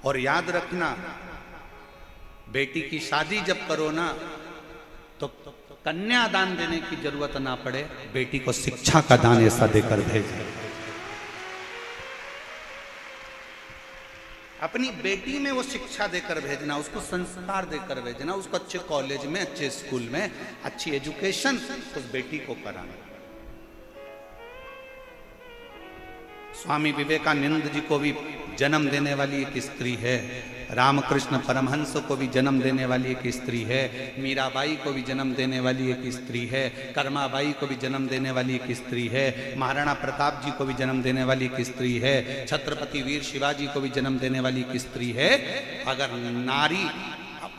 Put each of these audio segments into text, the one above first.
और याद रखना, बेटी की शादी जब करो ना तो कन्यादान देने की जरूरत ना पड़े, बेटी को शिक्षा का दान ऐसा देकर भेजें। अपनी बेटी में वो शिक्षा देकर भेजना, उसको संस्कार देकर भेजना, उसको अच्छे कॉलेज में, अच्छे स्कूल में अच्छी एजुकेशन उस बेटी को कराना। स्वामी विवेकानंद जी को भी जन्म देने वाली एक स्त्री है, रामकृष्ण परमहंस को भी जन्म देने वाली एक स्त्री है, मीराबाई को भी जन्म देने वाली एक स्त्री है, कर्माबाई को भी जन्म देने वाली एक स्त्री है, महाराणा प्रताप जी को भी जन्म देने वाली एक स्त्री है, छत्रपति वीर शिवाजी को भी जन्म देने वाली एक स्त्री है। अगर नारी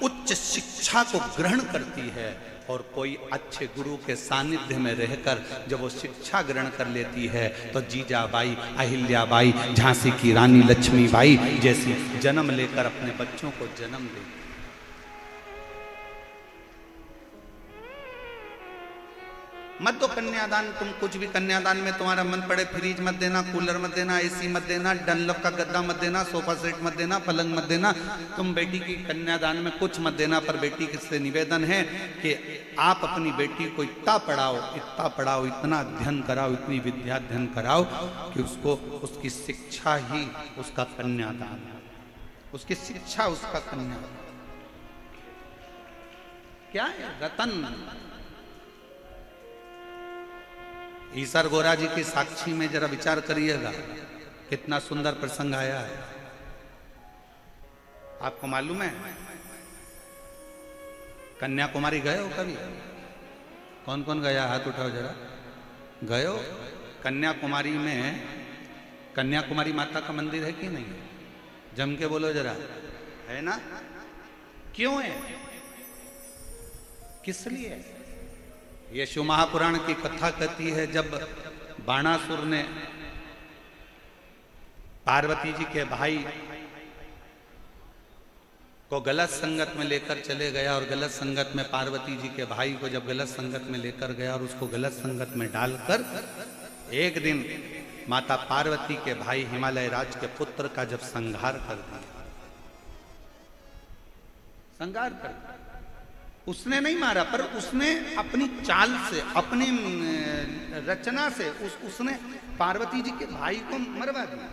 उच्च शिक्षा को ग्रहण करती है और कोई अच्छे गुरु के सानिध्य में रहकर जब वो शिक्षा ग्रहण कर लेती है तो जीजाबाई, अहिल्याबाई, झांसी की रानी लक्ष्मीबाई जैसी जन्म लेकर अपने बच्चों को जन्म देती। मत दो कन्यादान, तुम कुछ भी कन्यादान में तुम्हारा मन पड़े, फ्रिज मत देना, कूलर मत देना, एसी मत देना, डनलप का गद्दा मत देना, सोफा सेट मत देना, पलंग मत देना, तुम बेटी की कन्यादान में कुछ मत देना। पर बेटी से निवेदन है कि आप अपनी बेटी को इतना पढ़ाओ, इतना अध्ययन कराओ, इतनी विद्या अध्ययन कराओ कि उसको उसकी शिक्षा ही उसका कन्यादान है, उसकी शिक्षा उसका कन्यादान। क्या है रतन। ईसर गोरा जी की साक्षी में जरा विचार करिएगा, कितना सुंदर प्रसंग आया है। आपको मालूम है कन्याकुमारी गए हो कभी? कौन कौन गया, हाथ उठाओ जरा। गए हो? कन्याकुमारी में कन्याकुमारी माता का मंदिर है कि नहीं? जम के बोलो जरा, है ना? क्यों है, किस लिए? ये शिव महापुराण की कथा कहती है, जब बाणासुर ने पार्वती जी के भाई को गलत संगत में लेकर चले गया और गलत संगत में पार्वती जी के भाई को जब गलत संगत में लेकर गया और उसको गलत संगत में डालकर एक दिन माता पार्वती के भाई हिमालय राज के पुत्र का जब संहार कर दिया, संहार कर दिया, उसने नहीं मारा पर उसने अपनी चाल से, अपनी रचना से उसने पार्वती जी के भाई को मरवा दिया,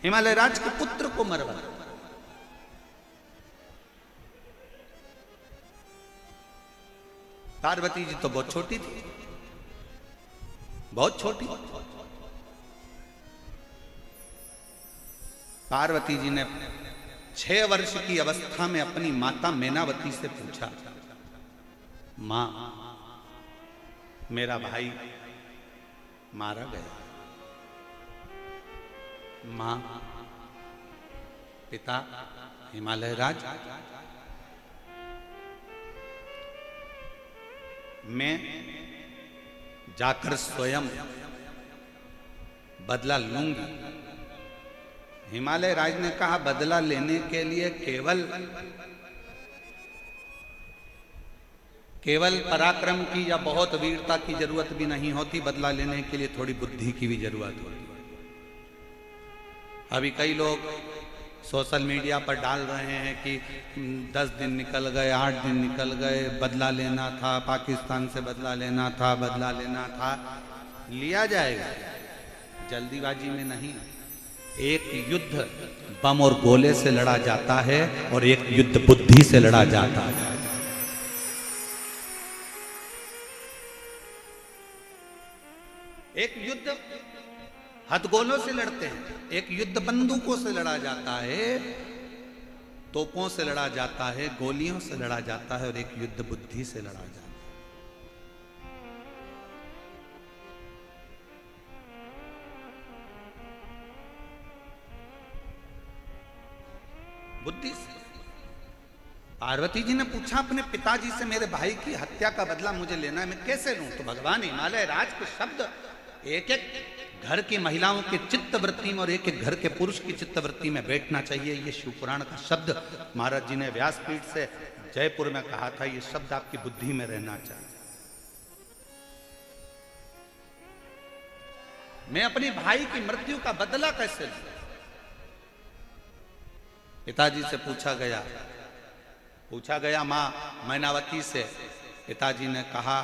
हिमालय राज के पुत्र को मरवा दिया। पार्वती जी तो बहुत छोटी थी, बहुत छोटी। पार्वती जी ने 6 वर्ष की अवस्था में अपनी माता मैनावती से पूछा, मां मेरा भाई मारा गया। मां, पिता हिमालय राज, मैं जाकर स्वयं बदला लूंगी। हिमालय राज ने कहा, बदला लेने के लिए केवल पराक्रम की या बहुत वीरता की जरूरत भी नहीं होती, बदला लेने के लिए थोड़ी बुद्धि की भी जरूरत होती। अभी कई लोग सोशल मीडिया पर डाल रहे हैं कि 10 दिन निकल गए, 8 दिन निकल गए, बदला लेना था, पाकिस्तान से बदला लेना था, बदला लेना था। लिया जाएगा, जल्दीबाजी में नहीं। एक युद्ध बम और गोले से लड़ा जाता है और एक युद्ध बुद्धि से लड़ा जाता है। एक युद्ध हथगोलों से लड़ते हैं, एक युद्ध बंदूकों से लड़ा जाता है, तोपों से लड़ा जाता है, गोलियों से लड़ा जाता है, और एक युद्ध बुद्धि से लड़ा जाता है। बुद्धि से। पार्वती जी ने पूछा अपने पिताजी से, मेरे भाई की हत्या का बदला मुझे लेना है, मैं कैसे लूं? तो भगवान हिमालय राज के शब्द एक एक घर की महिलाओं के चित्त वृत्ति में और एक एक घर के पुरुष की चित्त वृत्ति में बैठना चाहिए। ये शिवपुराण का शब्द महाराज जी ने व्यासपीठ से जयपुर में कहा था, ये शब्द आपकी बुद्धि में रहना चाहिए। मैं अपने भाई की मृत्यु का बदला कैसे लूं? पिताजी से पूछा गया माँ मैनावती से, पिताजी ने कहा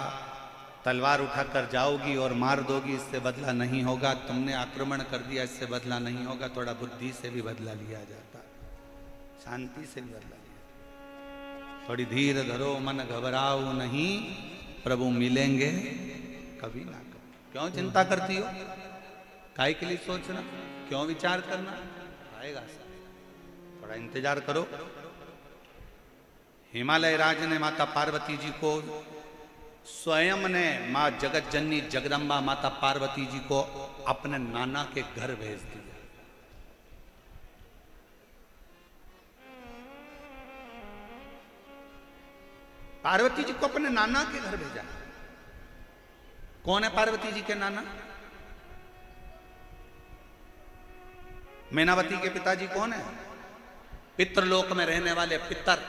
तलवार उठाकर जाओगी और मार दोगी, इससे बदला नहीं होगा। तुमने आक्रमण कर दिया, इससे बदला नहीं होगा। थोड़ा बुद्धि से भी बदला लिया जाता, शांति से भी बदला लिया। थोड़ी धीर धरो, मन घबराओ नहीं, प्रभु मिलेंगे कभी ना कभी। क्यों चिंता करती हो? काय के लिए सोचना, क्यों विचार करना? आएगा, थोड़ा इंतजार करो। हिमालय राज ने माता पार्वती जी को, स्वयं ने मां जगत जननी जगदम्बा माता पार्वती जी को अपने नाना के घर भेज दिया। पार्वती जी को अपने नाना के घर भेजा। कौन है पार्वती जी के नाना? मैनावती के पिताजी कौन है? पितृलोक में रहने वाले पितर,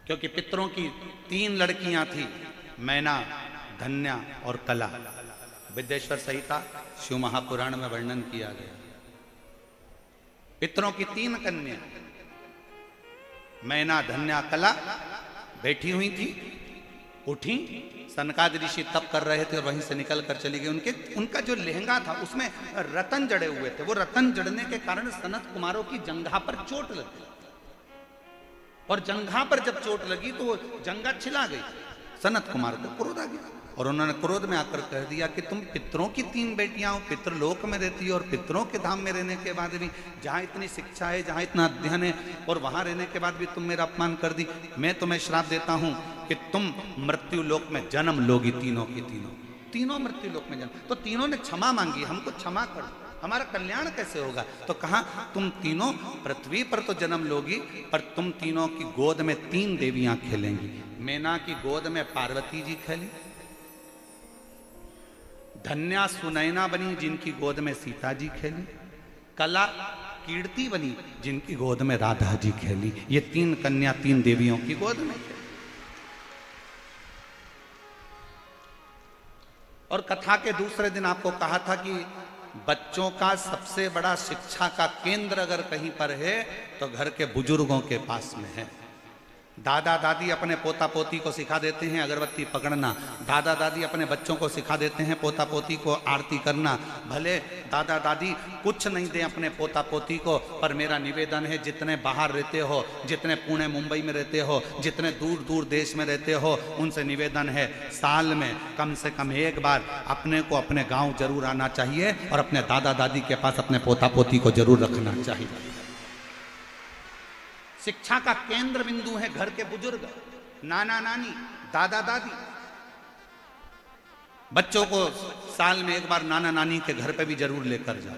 क्योंकि पितरों की 3 लड़कियां थी, मैना, धन्या और कला। विद्येश्वर संहिता शिव महापुराण में वर्णन किया गया। पितरों की 3 कन्या, मैना, धन्या, कला बैठी हुई थी। उठी, सनकादि ऋषि तप कर रहे थे और वहीं से निकल कर चली गई। उनका जो लहंगा था उसमें रतन जड़े हुए थे। वो रतन जड़ने के कारण सनत कुमारों की जंघा पर चोट लगी, और जंघा पर जब चोट लगी तो वो जंघा छिला गई। सनत कुमार को क्रोध आ गया और उन्होंने क्रोध में आकर कह दिया कि तुम पितरों की 3 बेटियां हो, पितृलोक में रहती हो, और पितरों के धाम में रहने के बाद भी, जहां इतनी शिक्षा है, जहां इतना अध्ययन है, और वहां रहने के बाद भी तुम मेरा अपमान कर दी। मैं तुम्हें श्राप देता हूं कि तुम मृत्यु लोक में जन्म लोगी, तीनों की तीनों मृत्यु लोक में जन्म। तो तीनों ने क्षमा मांगी, हमको क्षमा कर, हमारा कल्याण कैसे होगा? तो कहा तुम तीनों पृथ्वी पर तो जन्म लोगी, पर तुम तीनों की गोद में 3 देवियां खेलेंगी। मैना की गोद में पार्वती जी खेली, धन्या सुनैना बनी जिनकी गोद में सीता जी खेली, कला कीर्ति बनी जिनकी गोद में राधा जी खेली। ये 3 कन्या 3 देवियों की गोद में खेली। और कथा के दूसरे दिन आपको कहा था कि बच्चों का सबसे बड़ा शिक्षा का केंद्र अगर कहीं पर है तो घर के बुजुर्गों के पास में है। दादा दादी अपने पोता पोती को सिखा देते हैं अगरबत्ती पकड़ना, दादा दादी अपने बच्चों को सिखा देते हैं पोता पोती को आरती करना। भले दादा दादी कुछ नहीं दें अपने पोता पोती को, पर मेरा निवेदन है जितने बाहर रहते हो, जितने पुणे मुंबई में रहते हो, जितने दूर दूर देश में रहते हो, उनसे निवेदन है साल में कम से कम एक बार अपने को अपने गाँव जरूर आना चाहिए और अपने दादा दादी के पास अपने पोता पोती को जरूर रखना चाहिए। शिक्षा का केंद्र बिंदु है घर के बुजुर्ग, नाना नानी, दादा दादी। बच्चों को साल में एक बार नाना नानी के घर पे भी जरूर लेकर जाओ,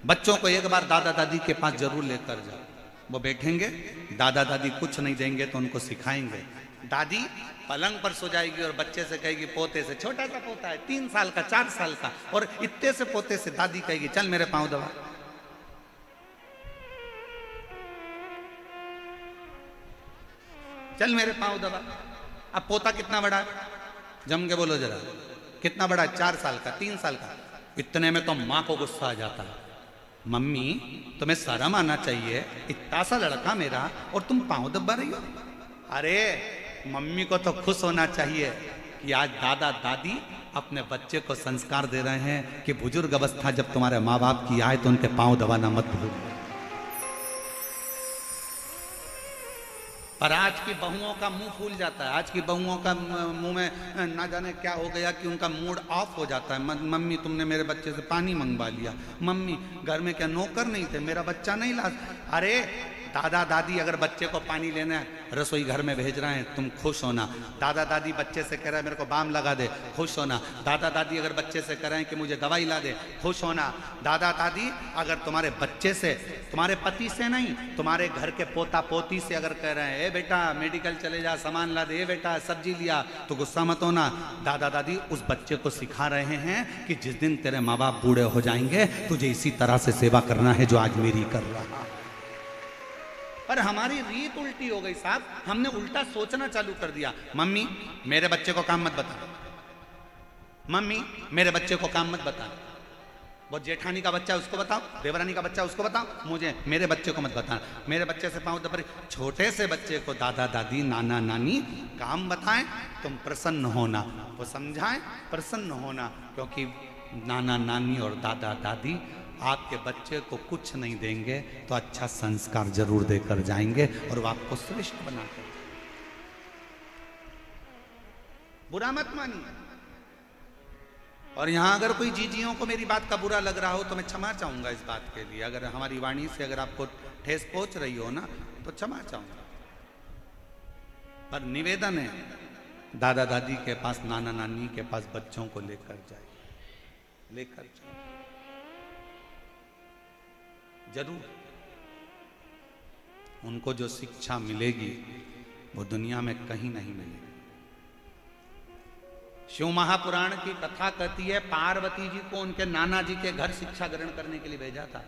बच्चों को एक बार दादा दादी के पास जरूर लेकर जाओ। वो बैठेंगे, दादा दादी कुछ नहीं देंगे तो उनको सिखाएंगे। दादी पलंग पर सो जाएगी और बच्चे से कहेगी, पोते से, छोटा सा पोता है 3 साल का 4 साल का, और इतने से पोते से दादी कहेगी चल मेरे पांव दबा। चल मेरे पांव दबा। अब पोता कितना बड़ा है? जम के बोलो जरा, कितना बड़ा है? 4 साल का, 3 साल का। इतने में तो माँ को गुस्सा आ जाता है, मम्मी तुम्हें शर्म आना चाहिए, इतना सा लड़का मेरा और तुम पांव दबा रही हो। अरे मम्मी को तो खुश होना चाहिए कि आज दादा दादी अपने बच्चे को संस्कार दे रहे हैं कि बुजुर्ग अवस्था जब तुम्हारे माँ बाप की आए तो उनके पांव दबाना मत भूलो। पर आज की बहुओं का मुंह फूल जाता है, आज की बहुओं का मुंह में ना जाने क्या हो गया कि उनका मूड ऑफ हो जाता है। मम्मी तुमने मेरे बच्चे से पानी मंगवा लिया, मम्मी घर में क्या नौकर नहीं थे, मेरा बच्चा नहीं ला। अरे दादा दादी अगर बच्चे को पानी लेना है रसोई घर में भेज रहे हैं, तुम खुश होना। दादा दादी बच्चे से कह रहे हैं मेरे को बाम लगा दे, खुश होना। दादा दादी अगर बच्चे से कह रहे हैं कि मुझे दवाई ला दे, खुश होना। दादा दादी अगर तुम्हारे बच्चे से, तुम्हारे पति से नहीं, तुम्हारे घर के पोता पोती से अगर कह रहे हैं ए बेटा मेडिकल चले जा सामान ला दे, ए बेटा सब्जी लिया, तो गुस्सा मत होना। दादा दादी उस बच्चे को सिखा रहे हैं कि जिस दिन तेरे माँ बाप बूढ़े हो जाएंगे तुझे इसी तरह से सेवा करना है जो आज मेरी कर रहा है। पर हमारी रीत उल्टी हो गई साहब, हमने उल्टा सोचना चालू कर दिया। मम्मी मेरे बच्चे को काम मत बता, मम्मी मेरे बच्चे को काम मत बता। वो जेठानी का बच्चा उसको बताओ, देवरानी का बच्चा उसको बताओ, मुझे मेरे बच्चे को मत बताना। मेरे बच्चे से पाँव दबा, छोटे से बच्चे को दादा दादी नाना नानी काम बताएं, तुम प्रसन्न होना, वो समझाएं प्रसन्न होना, क्योंकि नाना नानी और दादा दादी आपके बच्चे को कुछ नहीं देंगे तो अच्छा संस्कार जरूर देकर जाएंगे और वो आपको श्रेष्ठ बनाकर। बुरा मत मानिए। और यहां अगर कोई जीजियों को मेरी बात का बुरा लग रहा हो तो मैं क्षमा चाहूंगा इस बात के लिए। अगर हमारी वाणी से अगर आपको ठेस पहुंच रही हो ना तो क्षमा चाहूंगा, पर निवेदन है दादा दादी के पास, नाना नानी के पास बच्चों को लेकर जाए, लेकर जाए जरूर। उनको जो शिक्षा मिलेगी वो दुनिया में कहीं नहीं मिलेगी। शिव महापुराण की कथा कहती है पार्वती जी को उनके नाना जी के घर शिक्षा ग्रहण करने के लिए भेजा था।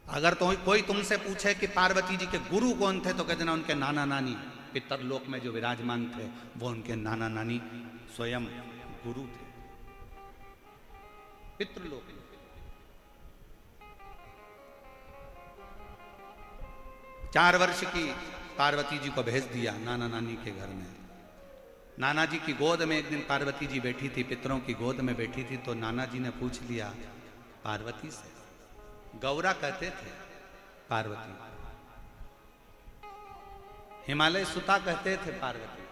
अगर तो कोई तुमसे पूछे कि पार्वती जी के गुरु कौन थे तो कह देना उनके नाना नानी, पितरलोक में जो विराजमान थे वो उनके नाना नानी स्वयं गुरु थे पितृलोक में। 4 वर्ष की पार्वती जी को भेज दिया नाना नानी के घर में। नाना जी की गोद में एक दिन पार्वती जी बैठी थी, पितरों की गोद में बैठी थी, तो नाना जी ने पूछ लिया पार्वती से, गौरा कहते थे पार्वती, हिमालय सुता कहते थे पार्वती।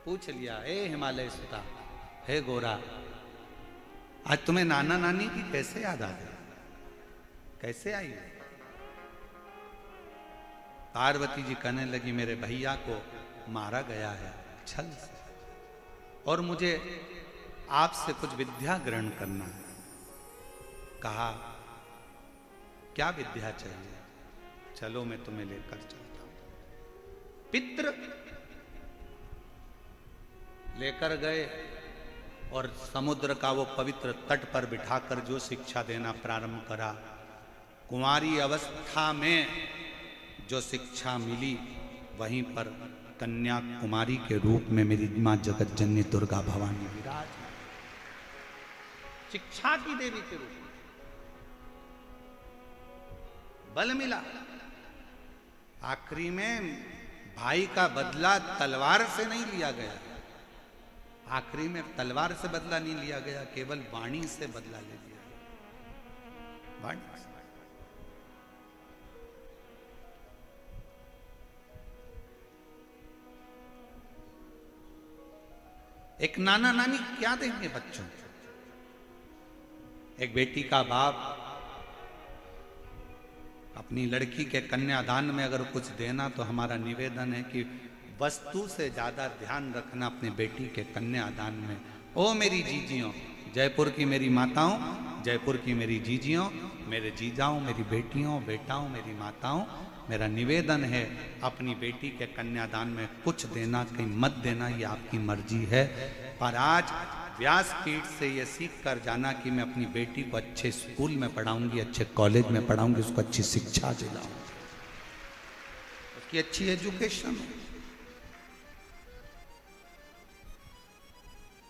पूछ लिया हे हिमालय सुता, हे गोरा, आज तुम्हें नाना नानी की कैसे याद आ गई, कैसे आई? पार्वती जी कहने लगी मेरे भैया को मारा गया है छल से, और मुझे आपसे कुछ विद्या ग्रहण करना है। कहा क्या विद्या चाहिए? चलो मैं तुम्हें लेकर चलता हूं। पितृ लेकर गए और समुद्र का वो पवित्र तट पर बिठाकर जो शिक्षा देना प्रारंभ करा। कुंवारी अवस्था में जो शिक्षा मिली वहीं पर कन्या कुमारी के रूप में मेरी मां जगत जननी दुर्गा भवानी विराज, शिक्षा की देवी के रूप में बल मिला। आखिरी में भाई का बदला तलवार से नहीं लिया गया, आखिरी में तलवार से बदला नहीं लिया गया, केवल वाणी से बदला ले लिया। वाणी से। एक नाना नानी क्या देंगे बच्चों को? एक बेटी का बाप अपनी लड़की के कन्यादान में अगर कुछ देना तो हमारा निवेदन है कि वस्तु से ज्यादा ध्यान रखना अपने बेटी के कन्यादान में। ओ मेरी जीजियों, जयपुर की मेरी माताओं, जयपुर की मेरी जीजियों, मेरे जीजाओं, मेरी बेटियों, बेटाओं, मेरी माताओं, मेरा निवेदन है अपनी बेटी के कन्यादान में कुछ देना कहीं मत देना, ये आपकी मर्जी है। पर आज व्यासपीठ से ये सीख कर जाना कि मैं अपनी बेटी को अच्छे स्कूल में पढ़ाऊंगी, अच्छे कॉलेज में पढ़ाऊंगी, उसको अच्छी शिक्षा दिलाऊंगी, उसकी अच्छी एजुकेशन हो।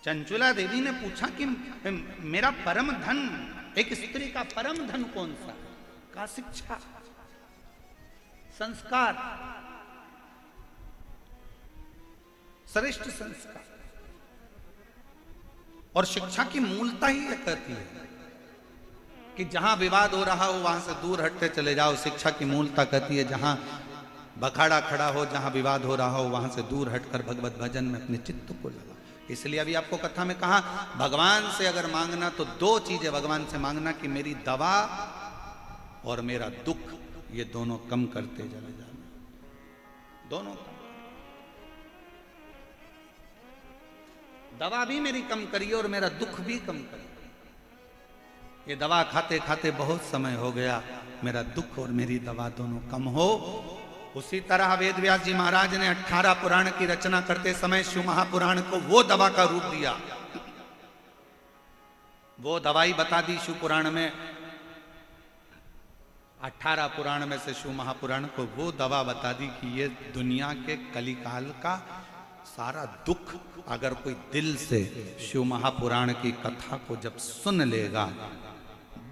चंचुला देवी ने पूछा कि मेरा परम धन, एक स्त्री का परम धन कौन सा? का शिक्षा, संस्कार, श्रेष्ठ संस्कार। और शिक्षा की मूलता ही यह कहती है कि जहां विवाद हो रहा हो वहां से दूर हटते चले जाओ। शिक्षा की मूलता कहती है जहां बखाड़ा खड़ा हो, जहां विवाद हो रहा हो वहां से दूर हटकर भगवत भजन में अपने चित्त को लगा। इसलिए अभी आपको कथा में कहा भगवान से अगर मांगना तो 2 चीजें भगवान से मांगना कि मेरी दवा और मेरा दुख, ये दोनों कम करते चले जाना, दोनों कम। दवा भी मेरी कम करिए और मेरा दुख भी कम करिए। ये दवा खाते खाते बहुत समय हो गया, मेरा दुख और मेरी दवा दोनों कम हो। उसी तरह वेद व्यास जी महाराज ने 18 पुराण की रचना करते समय शिव महापुराण को वो दवा का रूप दिया, वो दवाई बता दी शिव पुराण में। 18 पुराण में से शिव महापुराण को वो दवा बता दी कि ये दुनिया के कलिकाल का सारा दुख अगर कोई दिल से शिव महापुराण की कथा को जब सुन लेगा,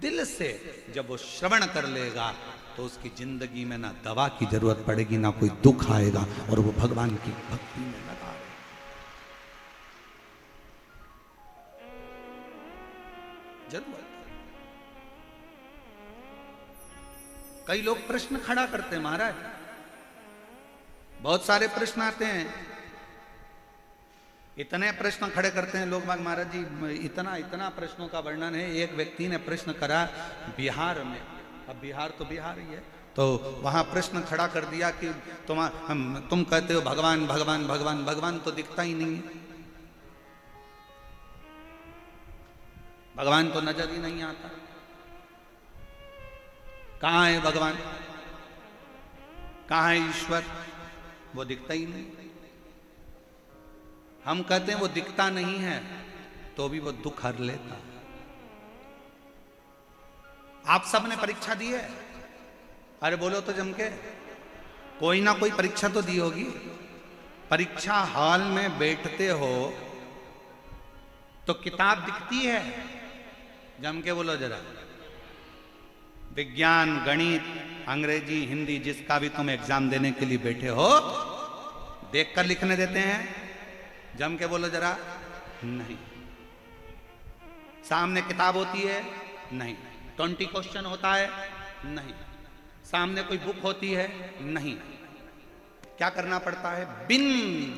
दिल से जब वो श्रवण कर लेगा, तो उसकी जिंदगी में ना दवा की जरूरत पड़ेगी, ना कोई दुख आएगा, और वो भगवान की भक्ति में लगा रहेगा। जरूरत। कई लोग प्रश्न खड़ा करते हैं महाराज, बहुत सारे प्रश्न आते हैं, इतने प्रश्न खड़े करते हैं लोग। महाराज जी इतना इतना प्रश्नों का वर्णन है। एक व्यक्ति ने प्रश्न करा बिहार में, अब बिहार तो बिहार ही है, तो वहां प्रश्न खड़ा कर दिया कि तुम कहते हो भगवान भगवान भगवान, भगवान तो दिखता ही नहीं है, भगवान तो नजर ही नहीं आता, कहां है भगवान, कहां है ईश्वर, वो दिखता ही नहीं। हम कहते हैं वो दिखता नहीं है तो भी वो दुख हर लेता। आप सब ने परीक्षा दी है, अरे बोलो तो जम के, कोई ना कोई परीक्षा तो दी होगी। परीक्षा हॉल में बैठते हो तो किताब दिखती है, जम के बोलो जरा। विज्ञान, गणित, अंग्रेजी, हिंदी, जिसका भी तुम एग्जाम देने के लिए बैठे हो, देखकर लिखने देते हैं, जम के बोलो जरा। नहीं। सामने किताब होती है? नहीं। 20 क्वेश्चन होता है? नहीं। सामने कोई बुक होती है? नहीं। क्या करना पड़ता है? बिन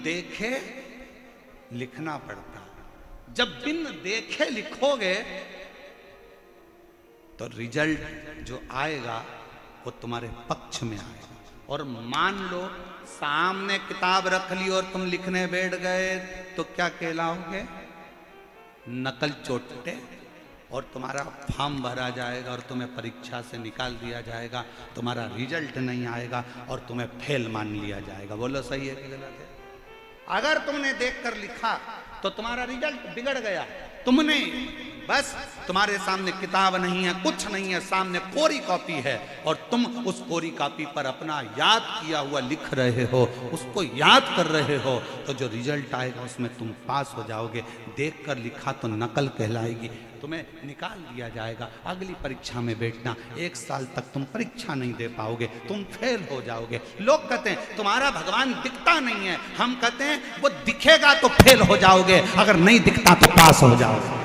देखे लिखना पड़ता है। जब बिन देखे लिखोगे तो रिजल्ट जो आएगा वो तुम्हारे पक्ष में आएगा। और मान लो सामने किताब रख ली और तुम लिखने बैठ गए तो क्या कहलाओगे? नकल चोटे, और तुम्हारा फॉर्म भरा जाएगा और तुम्हें परीक्षा से निकाल दिया जाएगा, तुम्हारा रिजल्ट नहीं आएगा और तुम्हें फेल मान लिया जाएगा। बोलो सही है कि गलत है? अगर तुमने देखकर लिखा तो तुम्हारा रिजल्ट बिगड़ गया। तुमने बस, तुम्हारे सामने किताब नहीं है, कुछ नहीं है, सामने कोरी कॉपी है, और तुम उस कोरी कॉपी पर अपना याद किया हुआ लिख रहे हो, उसको याद कर रहे हो, तो जो रिजल्ट आएगा उसमें तुम पास हो जाओगे। देखकर लिखा तो नकल कहलाएगी, तुम्हें निकाल दिया जाएगा। अगली परीक्षा में बैठना, 1 साल तक तुम परीक्षा नहीं दे पाओगे, तुम फेल हो जाओगे। लोग कहते हैं तुम्हारा भगवान दिखता नहीं है, हम कहते हैं वो दिखेगा तो फेल हो जाओगे, अगर नहीं दिखता तो पास हो जाओगे।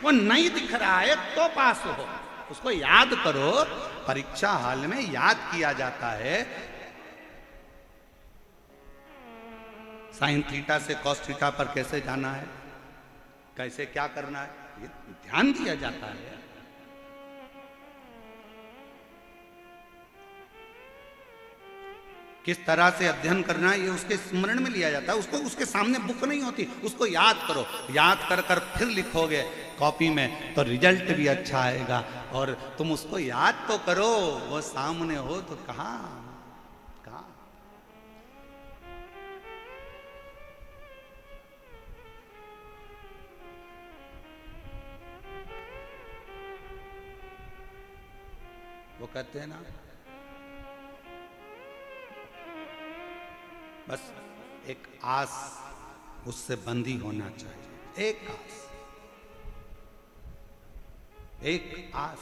वो नहीं दिख रहा है तो पास हो, उसको याद करो। परीक्षा हॉल में याद किया जाता है, साइन थीटा से कॉस थीटा पर कैसे जाना है, कैसे क्या करना है, ये ध्यान दिया जाता है। किस तरह से अध्ययन करना है ये उसके स्मरण में लिया जाता है। उसको उसके सामने बुक नहीं होती, उसको याद करो। याद कर कर फिर लिखोगे कॉपी में तो रिजल्ट भी अच्छा आएगा। और तुम उसको याद तो करो, वो सामने हो तो कहां। वो कहते हैं ना, बस एक आस उससे बंधी होना चाहिए। एक आस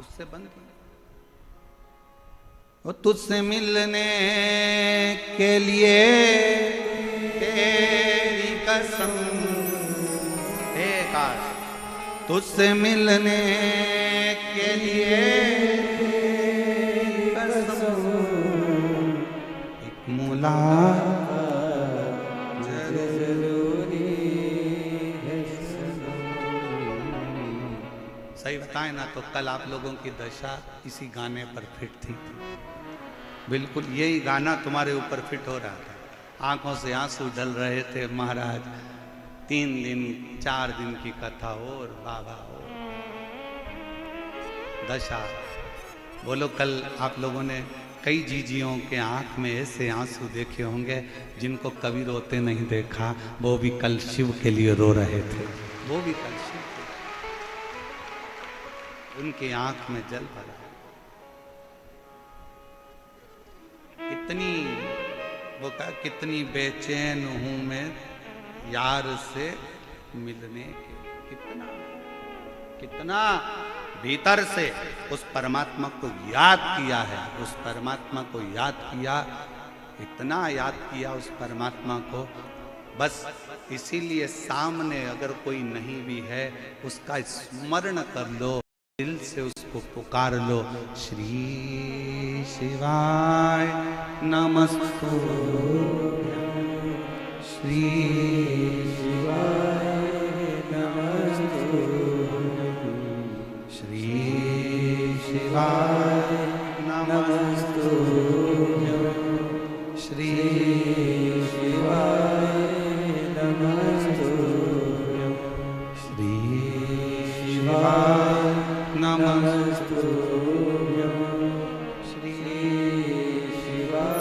उससे बंधी। वो तुझसे मिलने के लिए तेरी कसम, एक आस तुझसे मिलने के लिए तेरी कसम, एक मुलाकात सही बताएं ना तो कल आप लोगों की दशा इसी गाने पर फिट थी। बिल्कुल यही गाना तुम्हारे ऊपर फिट हो रहा था। आंखों से आंसू ढल रहे थे महाराज। 3 दिन 4 दिन की कथा हो और बाबा हो दशा। बोलो कल आप लोगों ने कई जीजियों के आंख में ऐसे आंसू देखे होंगे जिनको कभी रोते नहीं देखा। वो भी कल शिव के लिए रो रहे थे। वो भी कल शिव, उनकी आंख में जल भरा। इतनी वो कहा कितनी बेचैन हूं मैं यार से मिलने के। कितना कितना भीतर से उस परमात्मा को याद किया है, उस परमात्मा को याद किया, इतना याद किया उस परमात्मा को। बस इसीलिए सामने अगर कोई नहीं भी है उसका स्मरण कर लो, दिल से उसको पुकार लो, श्री शिवाय नमस्तु, श्री शिवाय नमस्तु, श्री शिवाय नमस्तु, श्री शिवाय नमस्तु, श्री शिवाय नमस्तु, श्री शिवाय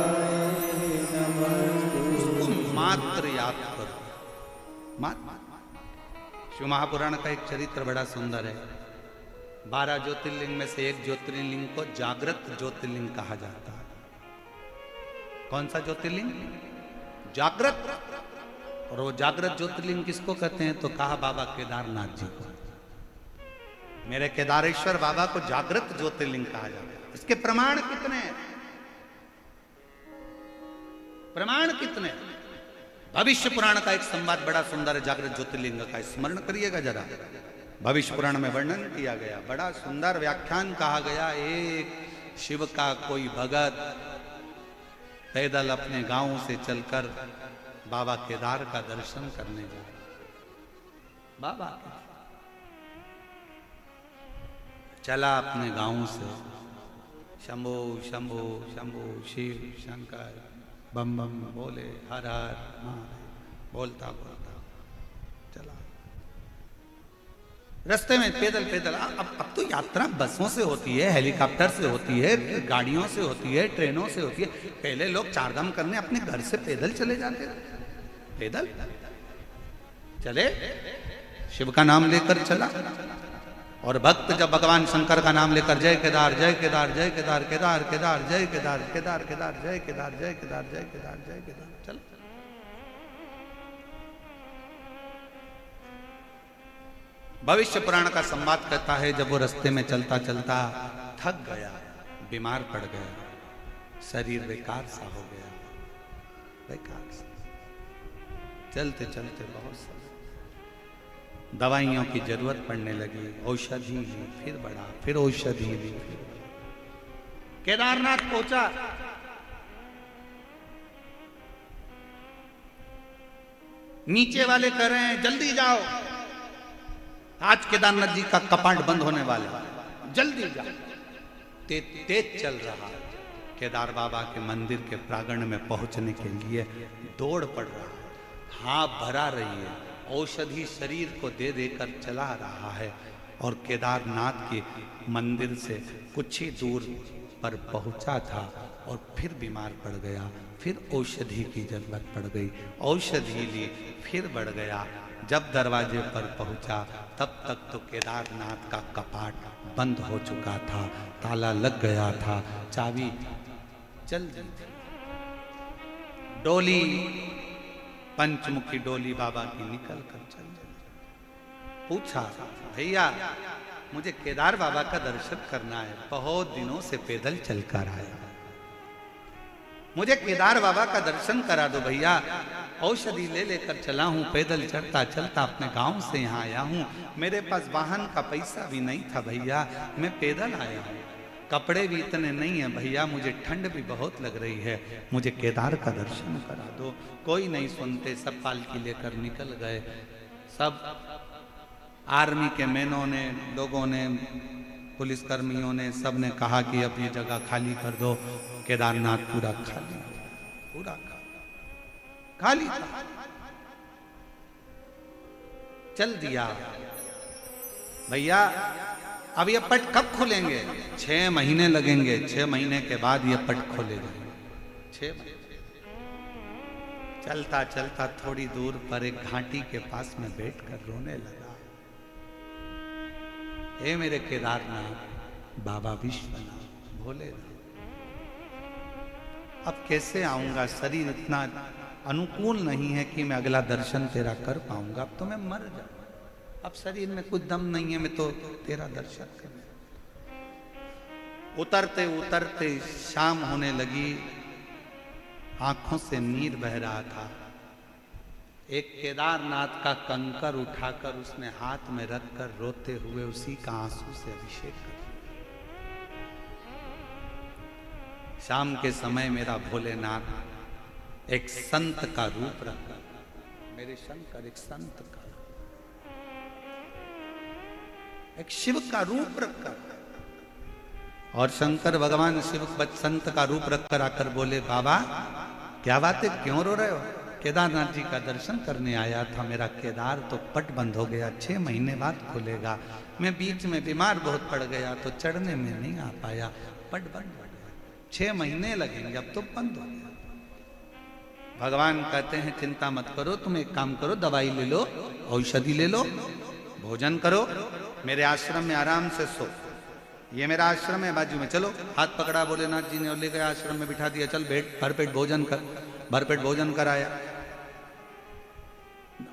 नमस्तु। उसको मात्र याद करो, मात्र। शिव महापुराण का एक चरित्र बड़ा सुंदर है। 12 ज्योतिर्लिंग में से एक ज्योतिर्लिंग को जागृत ज्योतिर्लिंग कहा जाता है। कौन सा ज्योतिर्लिंग? जागृत। और वो जागृत ज्योतिर्लिंग किसको कहते हैं? तो कहा बाबा केदारनाथ जी को। मेरे केदारेश्वर बाबा को जागृत ज्योतिर्लिंग कहा जाता है। इसके प्रमाण कितने हैं? प्रमाण कितने? भविष्य पुराण का एक संवाद बड़ा सुंदर है जागृत ज्योतिर्लिंग का, स्मरण करिएगा जरा। भविष्य पुराण में वर्णन किया गया, बड़ा सुंदर व्याख्यान कहा गया। एक शिव का कोई भगत पैदल अपने गांव से चलकर बाबा केदार का दर्शन करने गया। बाबा चला अपने गांव से, शंभो शंभो शंभो शिव शंकर बम बम बोले, हर हर महादेव बोलता बोलता चला। रास्ते में पैदल पैदल, अब तो यात्रा बसों से होती है, हेलीकॉप्टर से होती है, गाड़ियों से होती है, ट्रेनों से होती है। पहले लोग चारधाम करने अपने घर से पैदल चले जाते थे। पैदल चले, शिव का नाम लेकर चला। और भक्त जब भगवान शंकर का नाम लेकर जय केदार जय केदार जय केदार केदार केदार जय केदार केदार केदार जय केदार जय केदार जय केदार जय केदार चल। भविष्य पुराण का संवाद कहता है जब वो रास्ते में चलता चलता थक गया, बीमार पड़ गया, शरीर बेकार सा हो गया, बेकार सा। चलते चलते बहुत सा दवाइयों की जरूरत पड़ने लगी, औषधि ली, फिर बढ़ा, फिर औषधि ली, फिर केदारनाथ पहुंचा। नीचे वाले कह रहे हैं जल्दी जाओ, आज केदारनाथ जी का कपाट बंद होने वाला, जल्दी जाओ। तेज चल रहा, केदार बाबा के मंदिर के प्रांगण में पहुंचने के लिए दौड़ पड़ रहा, हाँ भरा रही है, औषधि शरीर को दे देकर चला रहा है। और केदारनाथ के मंदिर से कुछ ही दूर पर पहुंचा था और फिर बीमार पड़ गया, फिर औषधि की जरूरत पड़ गई, औषधि ली, फिर बढ़ गया। जब दरवाजे पर पहुंचा तब तक तो केदारनाथ का कपाट बंद हो चुका था, ताला लग गया था, चाबी चल दी थी। डोली, पंचमुखी डोली बाबा की निकल कर चल गई। पूछा भैया मुझे केदार बाबा का दर्शन करना है, बहुत दिनों से पैदल चलकर आया, मुझे केदार बाबा का दर्शन करा दो भैया। औषधि ले लेकर चला हूं, पैदल चलता चलता अपने गांव से यहाँ आया हूं, मेरे पास वाहन का पैसा भी नहीं था भैया, मैं पैदल आया हूं, कपड़े भी इतने नहीं है भैया, मुझे ठंड भी बहुत लग रही है, मुझे केदार का दर्शन करा दो। कोई नहीं सुनते, सब पालकी लेकर निकल गए। सब आर्मी के मैनों ने, लोगों ने, पुलिसकर्मियों ने, सब ने कहा कि अब ये जगह खाली कर दो। केदारनाथ पूरा खाली, पूरा खाली था। चल दिया भैया, अब ये पट कब खुलेंगे? 6 महीने लगेंगे, 6 महीने के बाद ये पट खोले जाएंगे। 6 महीने चलता चलता थोड़ी दूर पर एक घाटी के पास में बैठकर रोने लगा। हे मेरे केदारनाथ, बाबा विश्वनाथ, भोलेनाथ, अब कैसे आऊंगा, शरीर इतना अनुकूल नहीं है कि मैं अगला दर्शन तेरा कर पाऊंगा, अब तो मैं मर जाऊं, अब शरीर में कुछ दम नहीं है, मैं तो तेरा दर्शन कर। उतरते उतरते शाम होने लगी, आंखों से नीर बह रहा था। एक केदारनाथ का कंकर उठाकर उसने हाथ में रखकर रोते हुए उसी का आंसू से अभिषेक कर। शाम के समय मेरा भोलेनाथ एक संत का रूप रखा, मेरे शंकर एक संत का, एक शिव का रूप रखकर, और शंकर भगवान शिव संत का रूप रखकर आकर बोले, बाबा क्या बात है, क्यों रो रहे हो? केदारनाथ जी का दर्शन करने आया था, मेरा केदार तो पट बंद हो गया, 6 महीने बाद खुलेगा, मैं बीच में बीमार बहुत पड़ गया तो चढ़ने में नहीं आ पाया, पट बंद हो गया, 6 महीने लगेंगे, अब तो बंद हो गया। भगवान कहते हैं चिंता मत करो, तुम एक काम करो, दवाई ले लो, औषधि ले लो, भोजन करो, मेरे आश्रम में आराम से सो, ये मेरा आश्रम है बाजू में, चलो। हाथ पकड़ा भोलेनाथ जी ने और ले गए आश्रम में बिठा दिया, चल बैठ, भरपेट भोजन कर, भरपेट भोजन कराया,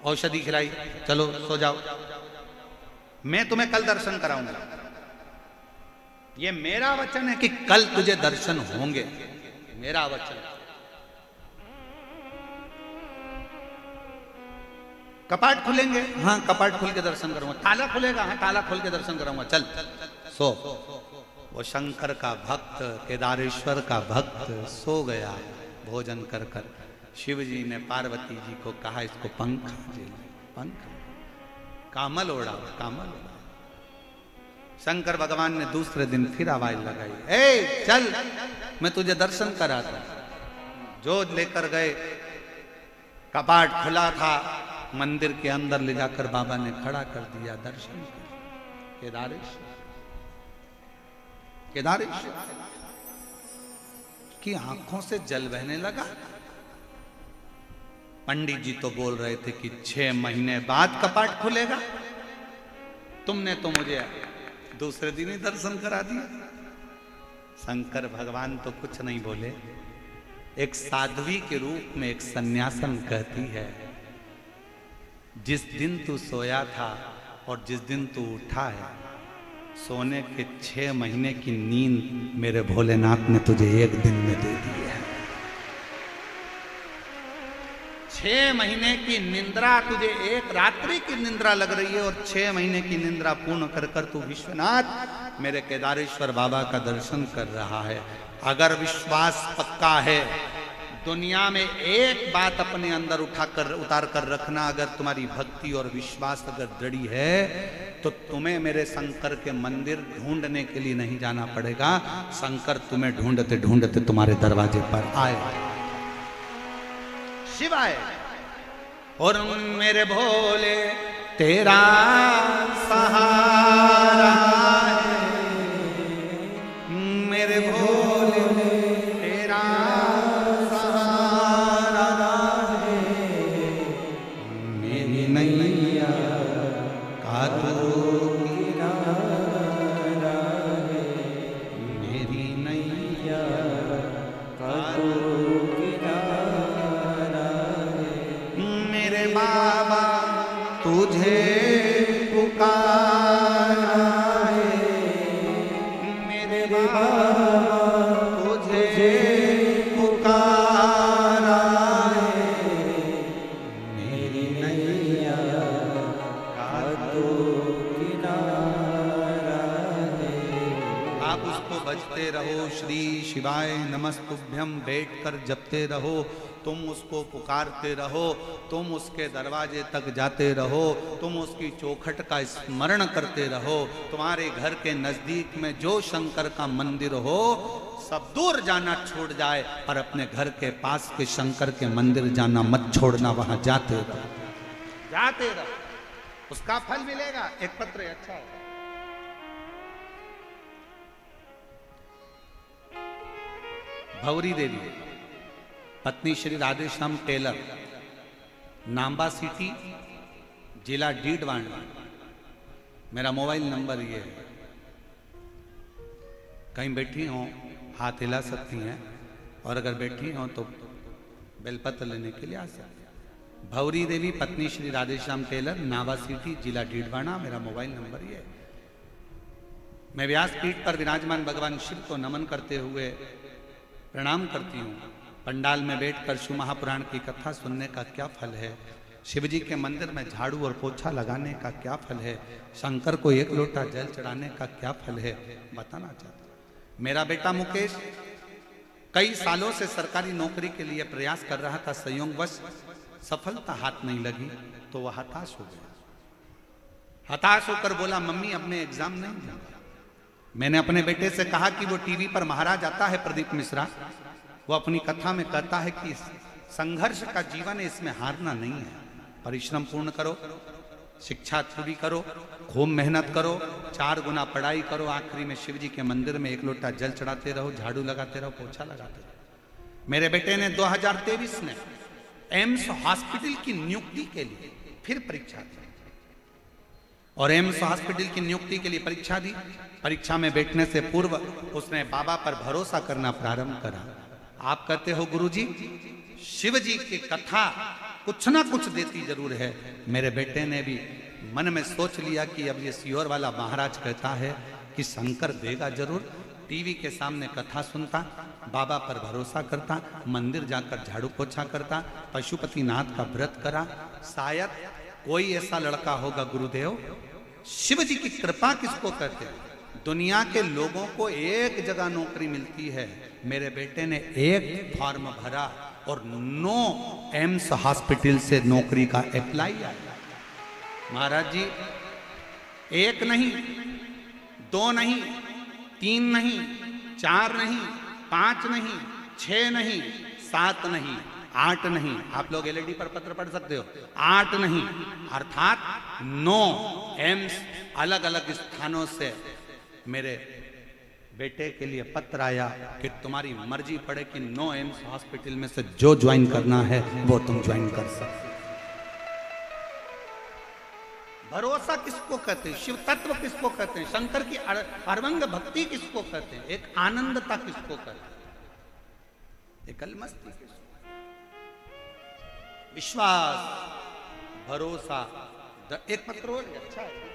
औषधि खिलाई, चलो सो जाओ, मैं तुम्हें कल दर्शन कराऊंगा, ये मेरा वचन है कि कल तुझे दर्शन होंगे, मेरा वचन। कपाट खुलेंगे, हाँ कपाट खोल के दर्शन करूंगा, ताला खुलेगा, हाँ ताला खोल के दर्शन करूंगा, चल सो। वो शंकर का भक्त, केदारेश्वर का भक्त सो गया भोजन कर कर। शिव जी ने पार्वती जी को कहा, इसको पंख दे, पंख, कामल ओढ़ा, कामल ओढ़ा। शंकर भगवान ने दूसरे दिन फिर आवाज लगाई, ए चल मैं तुझे दर्शन कराता। जो लेकर गए, कपाट खुला था, मंदिर के अंदर ले जाकर बाबा ने खड़ा कर दिया, दर्शन कर। केदारेश्वर, केदारेश्वर की आंखों से जल बहने लगा। पंडित जी तो बोल रहे थे कि 6 महीने बाद कपाट खुलेगा, तुमने तो मुझे दूसरे दिन ही दर्शन करा दिया। शंकर भगवान तो कुछ नहीं बोले। एक साध्वी के रूप में एक सन्यासन कहती है, जिस दिन तू सोया था और जिस दिन तू उठा है, सोने के 6 महीने की नींद मेरे भोलेनाथ ने तुझे एक दिन में दे दी है। 6 महीने की निंद्रा तुझे एक रात्रि की निंद्रा लग रही है, और 6 महीने की निंद्रा पूर्ण कर कर तू विश्वनाथ मेरे केदारेश्वर बाबा का दर्शन कर रहा है। अगर विश्वास पक्का है, दुनिया में एक बात अपने अंदर उतार कर रखना, अगर तुम्हारी भक्ति और विश्वास अगर दृढ़ है तो तुम्हें मेरे शंकर के मंदिर ढूंढने के लिए नहीं जाना पड़ेगा, शंकर तुम्हें ढूंढते ढूंढते तुम्हारे दरवाजे पर आए, शिव आए। और मेरे भोले तेरा सहारा है, मेरे भोले तेरा सहारा है, मेरी नैया का तू किनारा है, मेरी नैया का तू किनारा है, मेरे बाबा तुझे पुकारा है, मेरे बाबा तुझे पुकारा है, मेरी नैया का तो किनारा है। आप उसको बजते रहो, श्री शिवाय नमस्तुभ्यम बैठकर जपते रहो, तुम उसको पुकारते रहो, तुम उसके दरवाजे तक जाते रहो, तुम उसकी चौखट का स्मरण करते रहो। तुम्हारे घर के नजदीक में जो शंकर का मंदिर हो, सब दूर जाना छोड़ जाए, पर अपने घर के पास के शंकर के मंदिर जाना मत छोड़ना, वहां जाते रहो, जाते रहो, उसका फल मिलेगा। एक पत्र अच्छा है, भौरी देवी पत्नी श्री राधेश्याम टेलर, नाम्बा सिटी, जिला डीडवाना, मेरा मोबाइल नंबर ये है, कहीं बैठी हो हाथ हिला सकती हैं, और अगर बैठी हो तो बेलपत्र लेने के लिए आ सकते। भौरी देवी पत्नी श्री राधेश्याम टेलर, नावा सिटी, जिला डीडवाना। मेरा मोबाइल नंबर ये है। मैं व्यासपीठ पर विराजमान भगवान शिव को नमन करते हुए प्रणाम करती हूँ। पंडाल में बैठकर शिव महापुराण की कथा सुनने का क्या फल है, शिव जी के मंदिर में झाड़ू और पोछा लगाने का क्या फल है, शंकर को एक लोटा जल चढ़ाने का क्या फल है, बताना चाहता हूँ। मेरा बेटा मुकेश कई सालों से सरकारी नौकरी के लिए प्रयास कर रहा था, संयोगवश सफलता हाथ नहीं लगी तो वह हताश हो गया। हताश होकर बोला, मम्मी अब मैं एग्जाम नहीं दूंगा। मैंने अपने बेटे से कहा कि वो टीवी पर महाराज आता है प्रदीप मिश्रा, वो अपनी कथा में कहता है कि संघर्ष का जीवन है, इसमें हारना नहीं है, परिश्रम पूर्ण करो, शिक्षा पूरी करो, खूब मेहनत करो, 4 गुना पढ़ाई करो, आखिरी में शिव जी के मंदिर में एक लोटा जल चढ़ाते रहो, झाड़ू लगाते रहो, पोछा लगाते रहो। मेरे बेटे ने 2023 में एम्स हॉस्पिटल की नियुक्ति के लिए फिर परीक्षा दी और एम्स हॉस्पिटल की नियुक्ति के लिए परीक्षा दी। परीक्षा में बैठने से पूर्व उसने बाबा पर भरोसा करना प्रारंभ करा। आप कहते हो गुरुजी शिव जी की कथा कुछ ना कुछ देती जरूर है। मेरे बेटे ने भी मन में सोच लिया कि अब ये सीहोर वाला महाराज कहता है कि शंकर देगा जरूर। टीवी के सामने कथा सुनता, बाबा पर भरोसा करता, मंदिर जाकर झाड़ू पोछा करता, पशुपतिनाथ का व्रत करा। शायद कोई ऐसा लड़का होगा गुरुदेव, शिव जी की कृपा किसको कहते हैं, दुनिया के लोगों को एक जगह नौकरी मिलती है, मेरे बेटे ने एक फॉर्म भरा और 9 एम्स हॉस्पिटल से नौकरी का अप्लाई आया। महाराज जी 1 नहीं, 2 नहीं, 3 नहीं, 4 नहीं, 5 नहीं, 6 नहीं, 7 नहीं, 8 नहीं, आप लोग एलईडी पर पत्र पढ़ सकते हो, 8 नहीं अर्थात 9 एम्स अलग अलग स्थानों से मेरे बेटे के लिए पत्र आया कि तुम्हारी मर्जी पड़े कि 9 एम्स हॉस्पिटल में से जो ज्वाइन करना है वो तुम ज्वाइन कर सकते। भरोसा किसको कहते हैं, शिव तत्व किसको कहते हैं, शंकर की अर्वंग भक्ति किसको कहते हैं, एक आनंदता किसको कहते हैं, एक अलमस्ती किसको, विश्वास, भरोसा। एक पत्र हो गया, अच्छा है।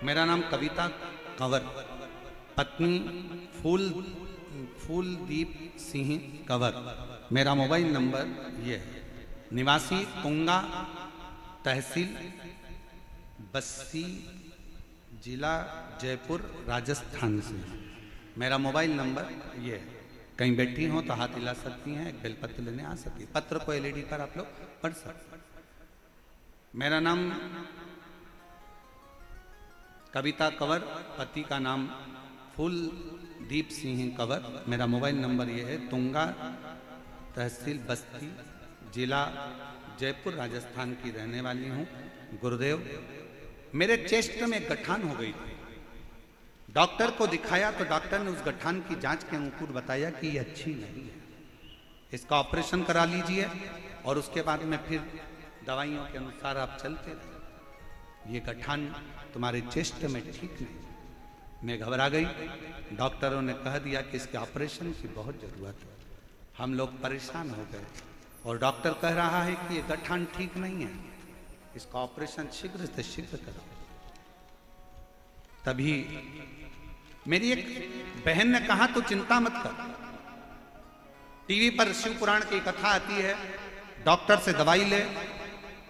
मेरा नाम कविता कंवर, पत्नी फूलदीप सिंह कंवर। मेरा मोबाइल नंबर ये है, निवासी तुंगा, तहसील बस्सी, जिला जयपुर, राजस्थान से। मेरा मोबाइल नंबर ये है। कहीं बैठी हो तो हाथ हिला सकती हैं, एक बेलपत्र लेने आ सकती है। पत्र को एलईडी पर आप लोग पढ़ सकते हैं। मेरा नाम कविता कंवर, पति का नाम फूलदीप सिंह कंवर। मेरा मोबाइल नंबर ये है, तुंगा, तहसील बस्ती, जिला जयपुर, राजस्थान की रहने वाली हूँ। गुरुदेव मेरे चेस्ट में एक गठान हो गई थी, डॉक्टर को दिखाया तो डॉक्टर ने उस गठान की जांच के अनुकूल बताया कि ये अच्छी नहीं है, इसका ऑपरेशन करा लीजिए और उसके बाद में फिर दवाइयों के अनुसार आप चलते रहे, ये गठान तुम्हारे चेस्ट में ठीक नहीं। मैं घबरा गई, डॉक्टरों ने कह दिया कि इसके ऑपरेशन की बहुत ज़रूरत है। हम लोग परेशान हो गए और डॉक्टर कह रहा है कि ये गठान ठीक नहीं है, इसका ऑपरेशन शीघ्र से शीघ्र करो। तभी मेरी एक बहन ने कहा तो चिंता मत कर, टीवी पर शिव पुराण की कथा आती है, डॉक्टर से दवाई ले।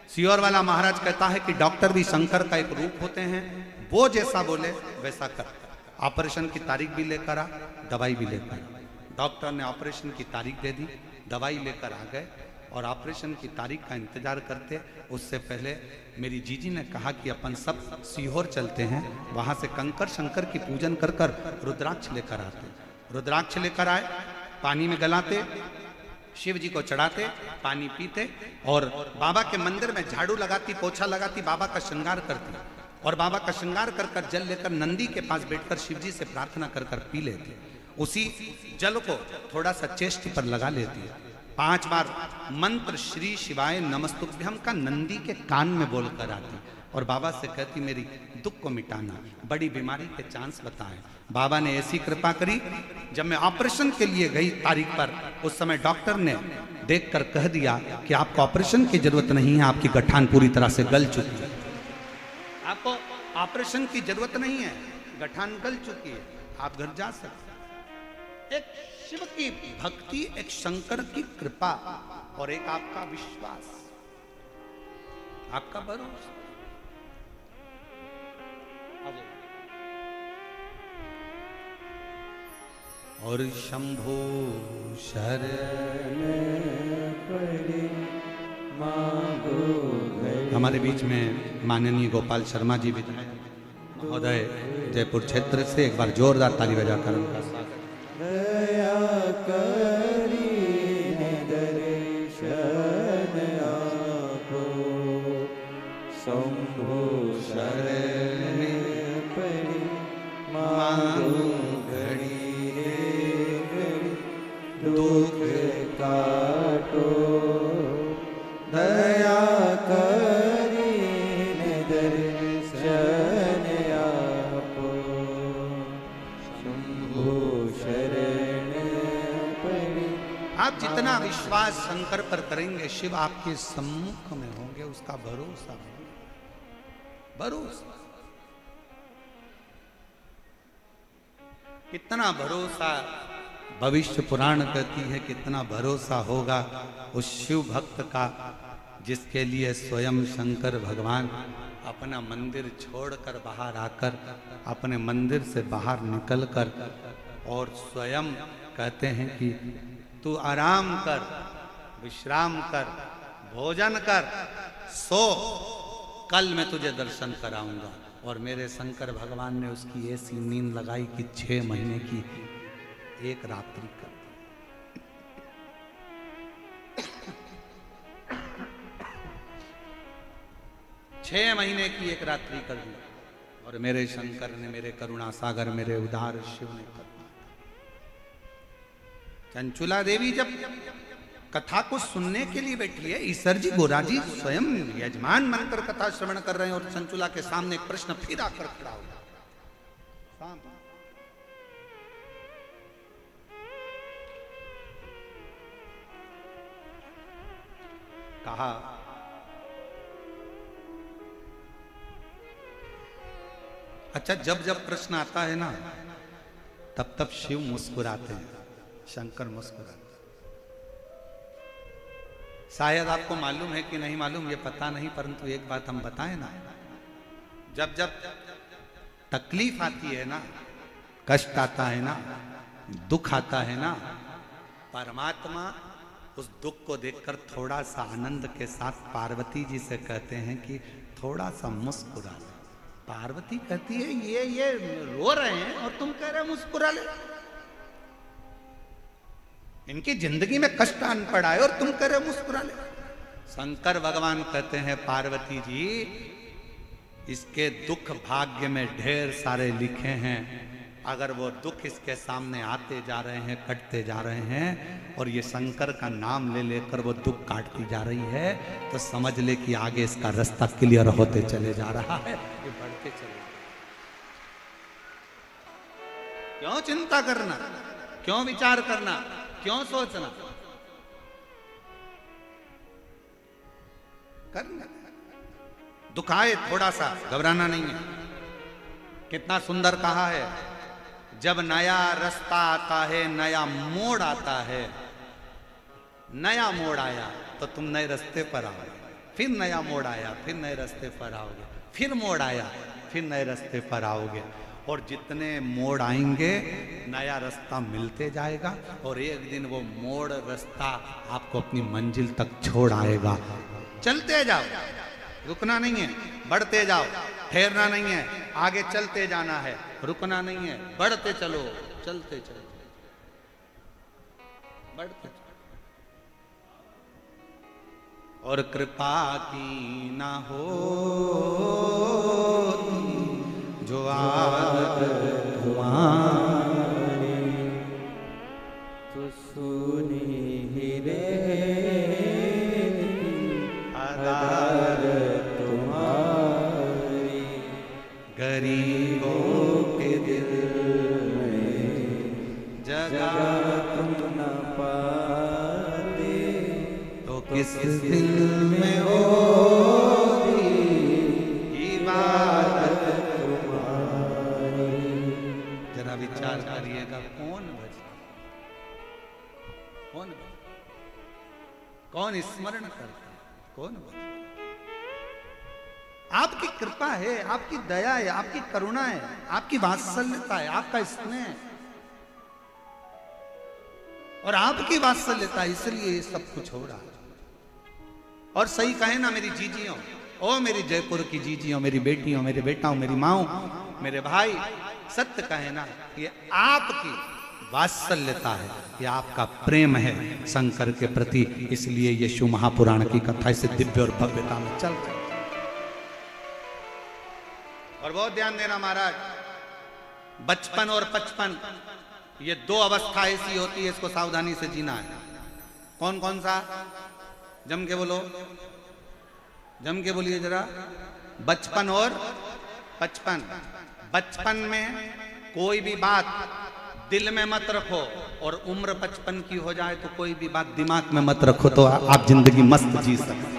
सीहोर वाला महाराज कहता है कि डॉक्टर भी शंकर का एक रूप होते हैं, वो जैसा बोले वैसा कर। ऑपरेशन की तारीख भी लेकर आ, दवाई भी लेकर आ। डॉक्टर ने ऑपरेशन की तारीख दे दी, दवाई लेकर आ गए और ऑपरेशन की तारीख का इंतजार करते। उससे पहले मेरी जीजी ने कहा कि अपन सब सीहोर चलते हैं, वहां से कंकर शंकर की पूजन कर कर रुद्राक्ष लेकर आते। रुद्राक्ष लेकर आए, पानी में गलाते, शिव जी को चढ़ाते, पानी पीते और बाबा के मंदिर में झाड़ू लगाती, पोछा लगाती, बाबा का श्रृंगार करती और बाबा का श्रृंगार कर कर जल लेकर नंदी के पास बैठकर शिव जी से प्रार्थना कर कर पी लेते उसी जल को थोड़ा सा चेस्ट पर लगा लेती है, 5 बार मंत्र श्री शिवाय नमस्तुभ्यम का नंदी के कान में बोलकर आती और बाबा से कहती मेरी दुख को मिटाना, बड़ी बीमारी के चांस बताएं। बाबा ने ऐसी कृपा करी, जब मैं ऑपरेशन के लिए गई तारीख पर, उस समय डॉक्टर ने देखकर कह दिया कि आपको ऑपरेशन की जरूरत नहीं है, आपकी गठान पूरी तरह से गल चुकी है, आपको ऑपरेशन की जरूरत नहीं है, गठान गल चुकी है, आप घर जा सकते। एक शिव की भक्ति, एक शंकर की कृपा और एक आपका विश्वास, आपका भरोसा। और शंभो शरण पड़े मांगो। हमारे बीच में माननीय गोपाल शर्मा जी विधायक महोदय जयपुर क्षेत्र से, एक बार जोरदार ताली बजाकर उनका स्वागत। दया करी दर्शन आपो, शंभो शरण पड़े मांगो घड़ी रे घड़ी, दुख काटो दया करी दर्शन आपो, शंभो शरण पड़े। आप जितना विश्वास शंकर पर करेंगे, शिव आपके सम्मुख में होंगे, उसका भरोसा, भरोसा, कितना भरोसा। भविष्य पुराण कहती है कितना भरोसा होगा उस शिव भक्त का जिसके लिए स्वयं शंकर भगवान अपना मंदिर छोड़कर बाहर आकर, अपने मंदिर से बाहर निकलकर और स्वयं कहते हैं कि तू आराम कर, विश्राम कर, भोजन कर, सो, कल मैं तुझे दर्शन कराऊंगा। और मेरे शंकर भगवान ने उसकी ऐसी नींद लगाई कि 6 महीने की एक रात्रि कर दी। 6 महीने की एक रात्रि कर दी और मेरे शंकर ने, मेरे करुणा सागर, मेरे उदार शिव ने कर दिया। चंचुला देवी जब कथा को सुनने के लिए बैठी है, ईश्वर जी गोरा जी स्वयं यजमान बनकर कथा श्रवण कर रहे हैं और चंचुला के सामने एक प्रश्न फिर आकर खड़ा हो गया। कहा अच्छा, जब जब प्रश्न आता है ना, तब तब शिव मुस्कुराते हैं, शंकर मुस्कुराते। शायद आपको मालूम है कि नहीं मालूम, ये पता नहीं, परंतु एक बात हम बताएं ना, जब जब तकलीफ आती है ना, कष्ट आता है ना, दुख आता है ना, परमात्मा उस दुख को देखकर थोड़ा सा आनंद के साथ पार्वती जी से कहते हैं कि थोड़ा सा मुस्कुरा ले। पार्वती कहती है ये रो रहे हैं और तुम कह रहे हो मुस्कुरा ले, इनकी जिंदगी में कष्ट आन पड़ा है और तुम कह रहे हो मुस्कुरा ले। शंकर भगवान कहते हैं पार्वती जी, इसके दुख भाग्य में ढेर सारे लिखे हैं, अगर वो दुख इसके सामने आते जा रहे हैं, कटते जा रहे हैं और ये शंकर का नाम ले लेकर वो दुख काटती जा रही है, तो समझ ले कि आगे इसका रास्ता क्लियर होते चले जा रहा है, ये बढ़ते चले। क्यों चिंता करना, क्यों विचार करना, क्यों सोचना, करना। दुख आए थोड़ा सा घबराना नहीं है। कितना सुंदर कहा है, जब नया रास्ता आता है, नया मोड़ आता है, नया मोड़ आया तो तुम नए रास्ते पर आओगे, फिर नया मोड़ आया, फिर नए रास्ते पर आओगे, फिर मोड़ आया, फिर नए रास्ते पर आओगे, और जितने मोड़ आएंगे नया रास्ता मिलते जाएगा और एक दिन वो मोड़ रास्ता आपको अपनी मंजिल तक छोड़ आएगा। चलते जाओ, रुकना नहीं है, बढ़ते जाओ, ठहरना नहीं है, आगे चलते जाना है, रुकना नहीं है, बढ़ते चलो, चलते चलो, बढ़ते चलो। और कृपा की ना हो जो आदत तुम्हारी, जगह तुम न पाते तो किस दिल में होगी इबादत तुम्हारी। जरा विचार करिएगा, कौन भजता, कौन भजता, कौन स्मरण करता, कौन भजता? आपकी कृपा है, आपकी दया है, आपकी करुणा है, आपकी वात्सल्यता है, आपका स्नेह है और आपकी वात्सल्यता, इसलिए ये सब कुछ हो रहा है। और सही कहे ना मेरी जीजियों, ओ मेरी जयपुर की जीजियों, मेरी बेटियों, मेरे बेटाओं, मेरी माओ, मेरे भाई, सत्य कहे ना, ये आपकी वात्सल्यता है, ये आपका प्रेम है शंकर के प्रति। इसलिए ये शिव महापुराण की कथा इसे दिव्य और भव्यता में चल रही। और बहुत ध्यान देना महाराज, बचपन और पचपन ये दो अवस्था ऐसी होती है, इसको सावधानी से जीना है। कौन कौन सा? जम के बोलो, जम के बोलिए जरा। बचपन और पचपन। बचपन में कोई भी बात दिल में मत रखो, और उम्र 55 की हो जाए तो कोई भी बात दिमाग में मत रखो, तो आप जिंदगी मस्त जी सकते।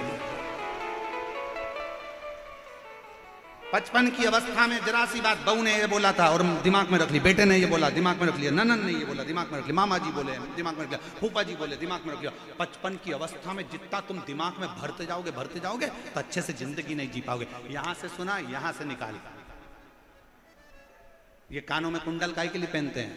55 की अवस्था में जरा सी बात बहू ने ये बोला था और दिमाग में रख ली, बेटे ने ये बोला दिमाग में रख लिया, ननन ने ये बोला दिमाग में रख लिया, मामा जी बोले दिमाग में रख लिया, फूफा जी बोले दिमाग में रख लिया। 55 की अवस्था में जितना तुम दिमाग में भरते जाओगे तो अच्छे से जिंदगी नहीं जी पाओगे। यहां से सुना, यहां से निकाल। ये कानों में कुंडल काहे के लिए पहनते हैं?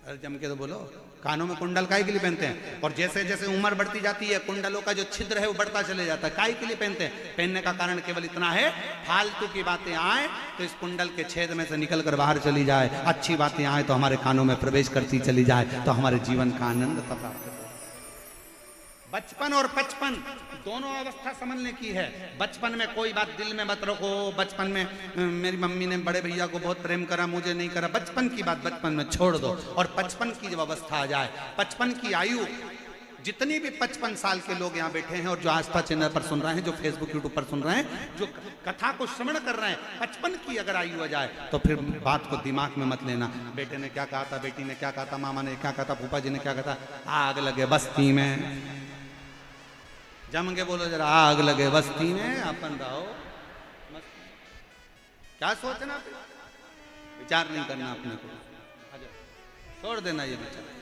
अरे जम के तो बोलो, कानों में कुंडल काहे के लिए पहनते हैं? और जैसे जैसे उम्र बढ़ती जाती है कुंडलों का जो छिद्र है वो बढ़ता चले जाता है। काहे के लिए पहनते हैं? पहनने का कारण केवल इतना है, फालतू की बातें आए तो इस कुंडल के छेद में से निकल कर बाहर चली जाए, अच्छी बातें आए तो हमारे कानों में प्रवेश करती चली जाए, तो हमारे जीवन का आनंद प्राप्त हो। बचपन और 55 दोनों अवस्था समझने की है। बचपन में कोई बात दिल में मत रखो। बचपन में मेरी मम्मी ने बड़े भैया को बहुत प्रेम करा, मुझे नहीं करा, बचपन की बात बचपन में छोड़ दो। और 55 की जब अवस्था आ जाए, 55 की आयु, जितनी भी 55 साल के लोग यहाँ बैठे हैं और जो आस्था चैनल पर सुन रहे हैं, जो फेसबुक यूट्यूब पर सुन रहे हैं, जो कथा को श्रवण कर रहे हैं, 55 की अगर आयु आ जाए तो फिर बात को दिमाग में मत लेना। बेटे ने क्या कहा था, बेटी ने क्या कहा था, मामा ने क्या कहा था, फूफा जी ने क्या कहा था। आग लगे बस्ती में, जम के बोलो जरा, आग लगे बस्ती में, अपन रहो क्या सोचना, विचार नहीं करना अपने को, छोड़ देना ये विचार।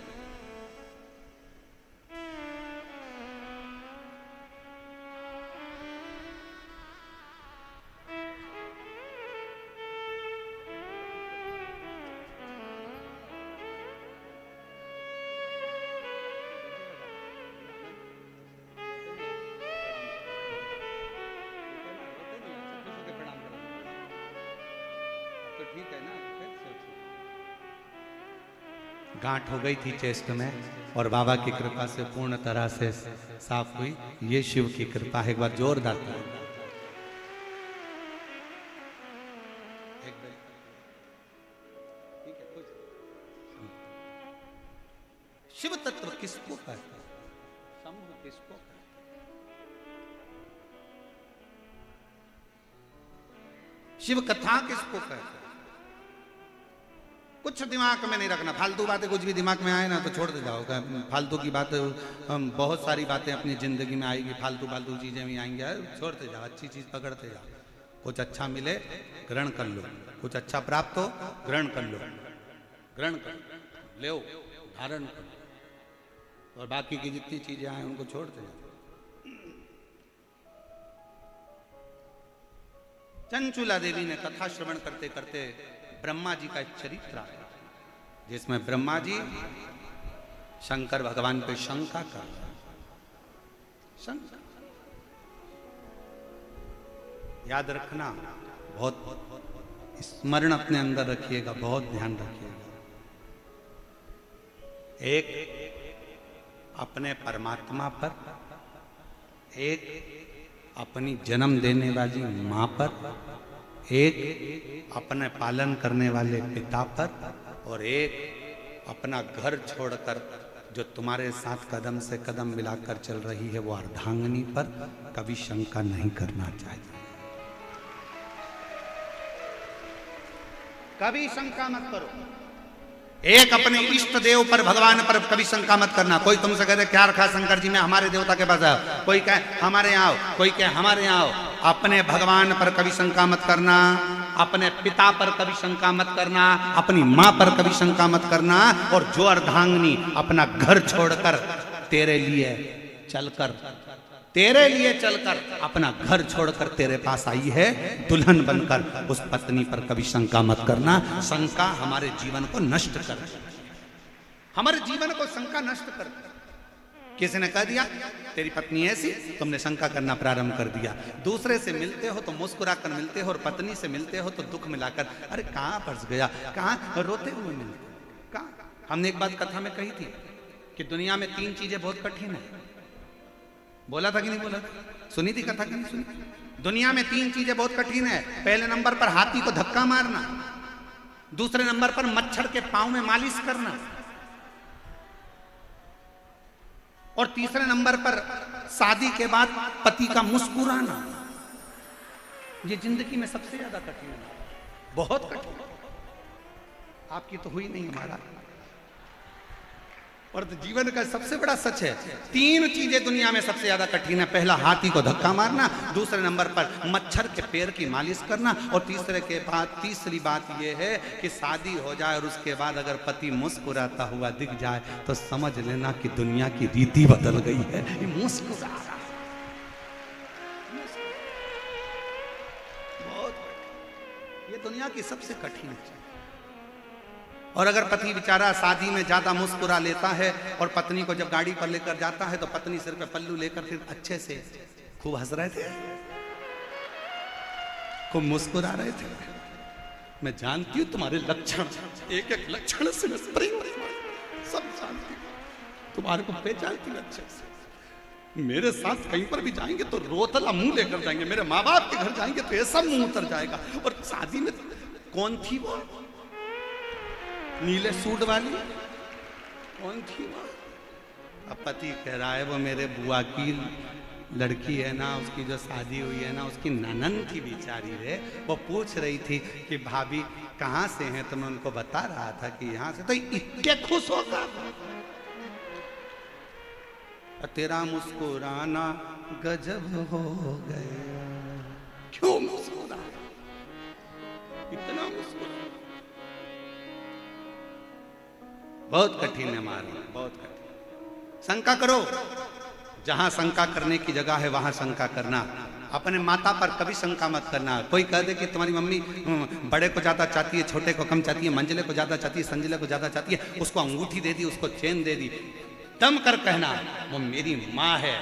ठीक है ना, फिर सोचिए। गांठ हो गई थी चेस्ट में और बाबा की कृपा से पूर्ण तरह से साफ हुई। ये शिव की कृपा है। एक बार जोरदार शिव तत्व किसको कहते हैं? शंभु किसको कहते हैं? शिव कथा किसको कहते हैं? कुछ दिमाग में नहीं रखना, फालतू बातें कुछ भी दिमाग में आए ना तो छोड़ दे जाओ। फालतू की बात, बहुत सारी बातें अपनी जिंदगी में आएगी, फालतू फालतू चीजें भी आएंगी, छोड़ते जाओ, अच्छी चीज पकड़ते जाओ। कुछ अच्छा मिले ग्रहण कर लो, कुछ अच्छा प्राप्त हो ग्रहण कर लो, ग्रहण कर लो, धारण करो, और बाकी की जितनी चीजें आए उनको छोड़ते जाओ। चंचुला देवी ने कथा श्रवण करते करते ब्रह्मा जी का एक चरित्र आया, जिसमें ब्रह्मा जी शंकर भगवान पे शंका कर, शंका याद रखना, बहुत स्मरण अपने अंदर रखिएगा, बहुत ध्यान रखिएगा। एक अपने परमात्मा पर, एक अपनी जन्म देने वाली मां पर, एक अपने पालन करने वाले पिता पर, और एक अपना घर छोड़कर जो तुम्हारे साथ कदम से कदम मिलाकर चल रही है वो अर्धांगिनी पर कभी शंका नहीं करना चाहिए। कभी शंका मत करो। एक अपने इष्ट देव पर, भगवान पर कभी शंका मत करना। कोई तुमसे कहते क्या रखा शंकर जी में, हमारे देवता के पास आओ, कोई कहे हमारे यहाँ आओ, कोई कहे हमारे यहाँ आओ। अपने भगवान पर कभी शंका मत करना, अपने पिता पर कभी शंका मत करना, अपनी माँ पर कभी शंका मत करना। और जो अर्धांगिनी अपना घर छोड़कर तेरे लिए चलकर, तेरे लिए चलकर, अपना घर छोड़कर तेरे पास आई है दुल्हन बनकर, उस पत्नी पर कभी शंका मत करना। शंका हमारे जीवन को नष्ट कर, हमारे जीवन को शंका नष्ट कर। किसी ने कह दिया तेरी पत्नी ऐसी, तुमने शंका करना प्रारंभ कर दिया। दूसरे से मिलते हो तो मुस्कुराकर मिलते हो, और पत्नी से मिलते हो तो दुख मिलाकर, अरे कहाँ फंस गया, कहाँ रोते हुए मिलते, कहाँ। हमने एक बात कथा में कही थी कि दुनिया में 3 चीजें बहुत कठिन है। बोला था कि नहीं बोला था? सुनी थी कथा कि नहीं सुनी? दुनिया में 3 चीजें बहुत कठिन है। पहले नंबर पर हाथी को धक्का मारना, दूसरे नंबर पर मच्छर के पांव में मालिश करना, और तीसरे नंबर पर शादी के बाद पति का मुस्कुराना। ये जिंदगी में सबसे ज्यादा कठिन है, बहुत कठिन। आपकी तो हुई नहीं, हमारा। और तो जीवन का सबसे बड़ा सच है, 3 चीजें दुनिया में सबसे ज्यादा कठिन है। पहला हाथी को धक्का मारना, दूसरे नंबर पर मच्छर के पैर की मालिश करना, और तीसरी बात यह है कि शादी हो जाए और उसके बाद अगर पति मुस्कुराता हुआ दिख जाए तो समझ लेना कि दुनिया की रीति बदल गई है। ये मुस्कुरा रहा है, बहुत, ये दुनिया की सबसे कठिन चीज। और अगर पति बेचारा शादी में ज्यादा मुस्कुरा लेता है और पत्नी को जब गाड़ी पर लेकर जाता है तो पत्नी सिर पे पल्लू लेकर फिर अच्छे से खूब हंस रहे थे, खूब मुस्कुरा रहे थे। मैं जानती हूँ तुम्हारे लक्षण, एक एक लक्षण से मैं सब जानती हूँ, तुम्हारे को पहचानती हूँ अच्छे से। मेरे साथ कहीं पर भी जाएंगे तो रोतला मुंह लेकर जाएंगे, मेरे माँ बाप के घर जाएंगे तो ऐसा मुंह उतर जाएगा। और शादी में कौन थी वो नीले सूट वाली, कौन थी वो? अब पति कह रहा है वो मेरे बुआ की लड़की है ना, उसकी जो शादी हुई है ना, उसकी ननन थी बेचारी रे। वो पूछ रही थी कि भाभी कहाँ से हैं, तो मैं उनको बता रहा था कि यहाँ से। तो इतने खुश होगा, तेरा मुस्कुराना गजब हो गया। क्यों मुस्कुरा, इतना मुस्कुरा? बहुत कठिन है हमारी, बहुत कठिन। शंका करो, जहां शंका करने की जगह है वहां शंका करना। अपने माता पर कभी शंका मत करना। कोई कह दे कि तुम्हारी मम्मी बड़े को ज्यादा चाहती है, छोटे को कम चाहती है, मंजिले को ज्यादा चाहती है, संजिले को ज्यादा चाहती है, उसको अंगूठी दे दी, उसको चेन दे दी, दम कर कहना वो मेरी माँ है,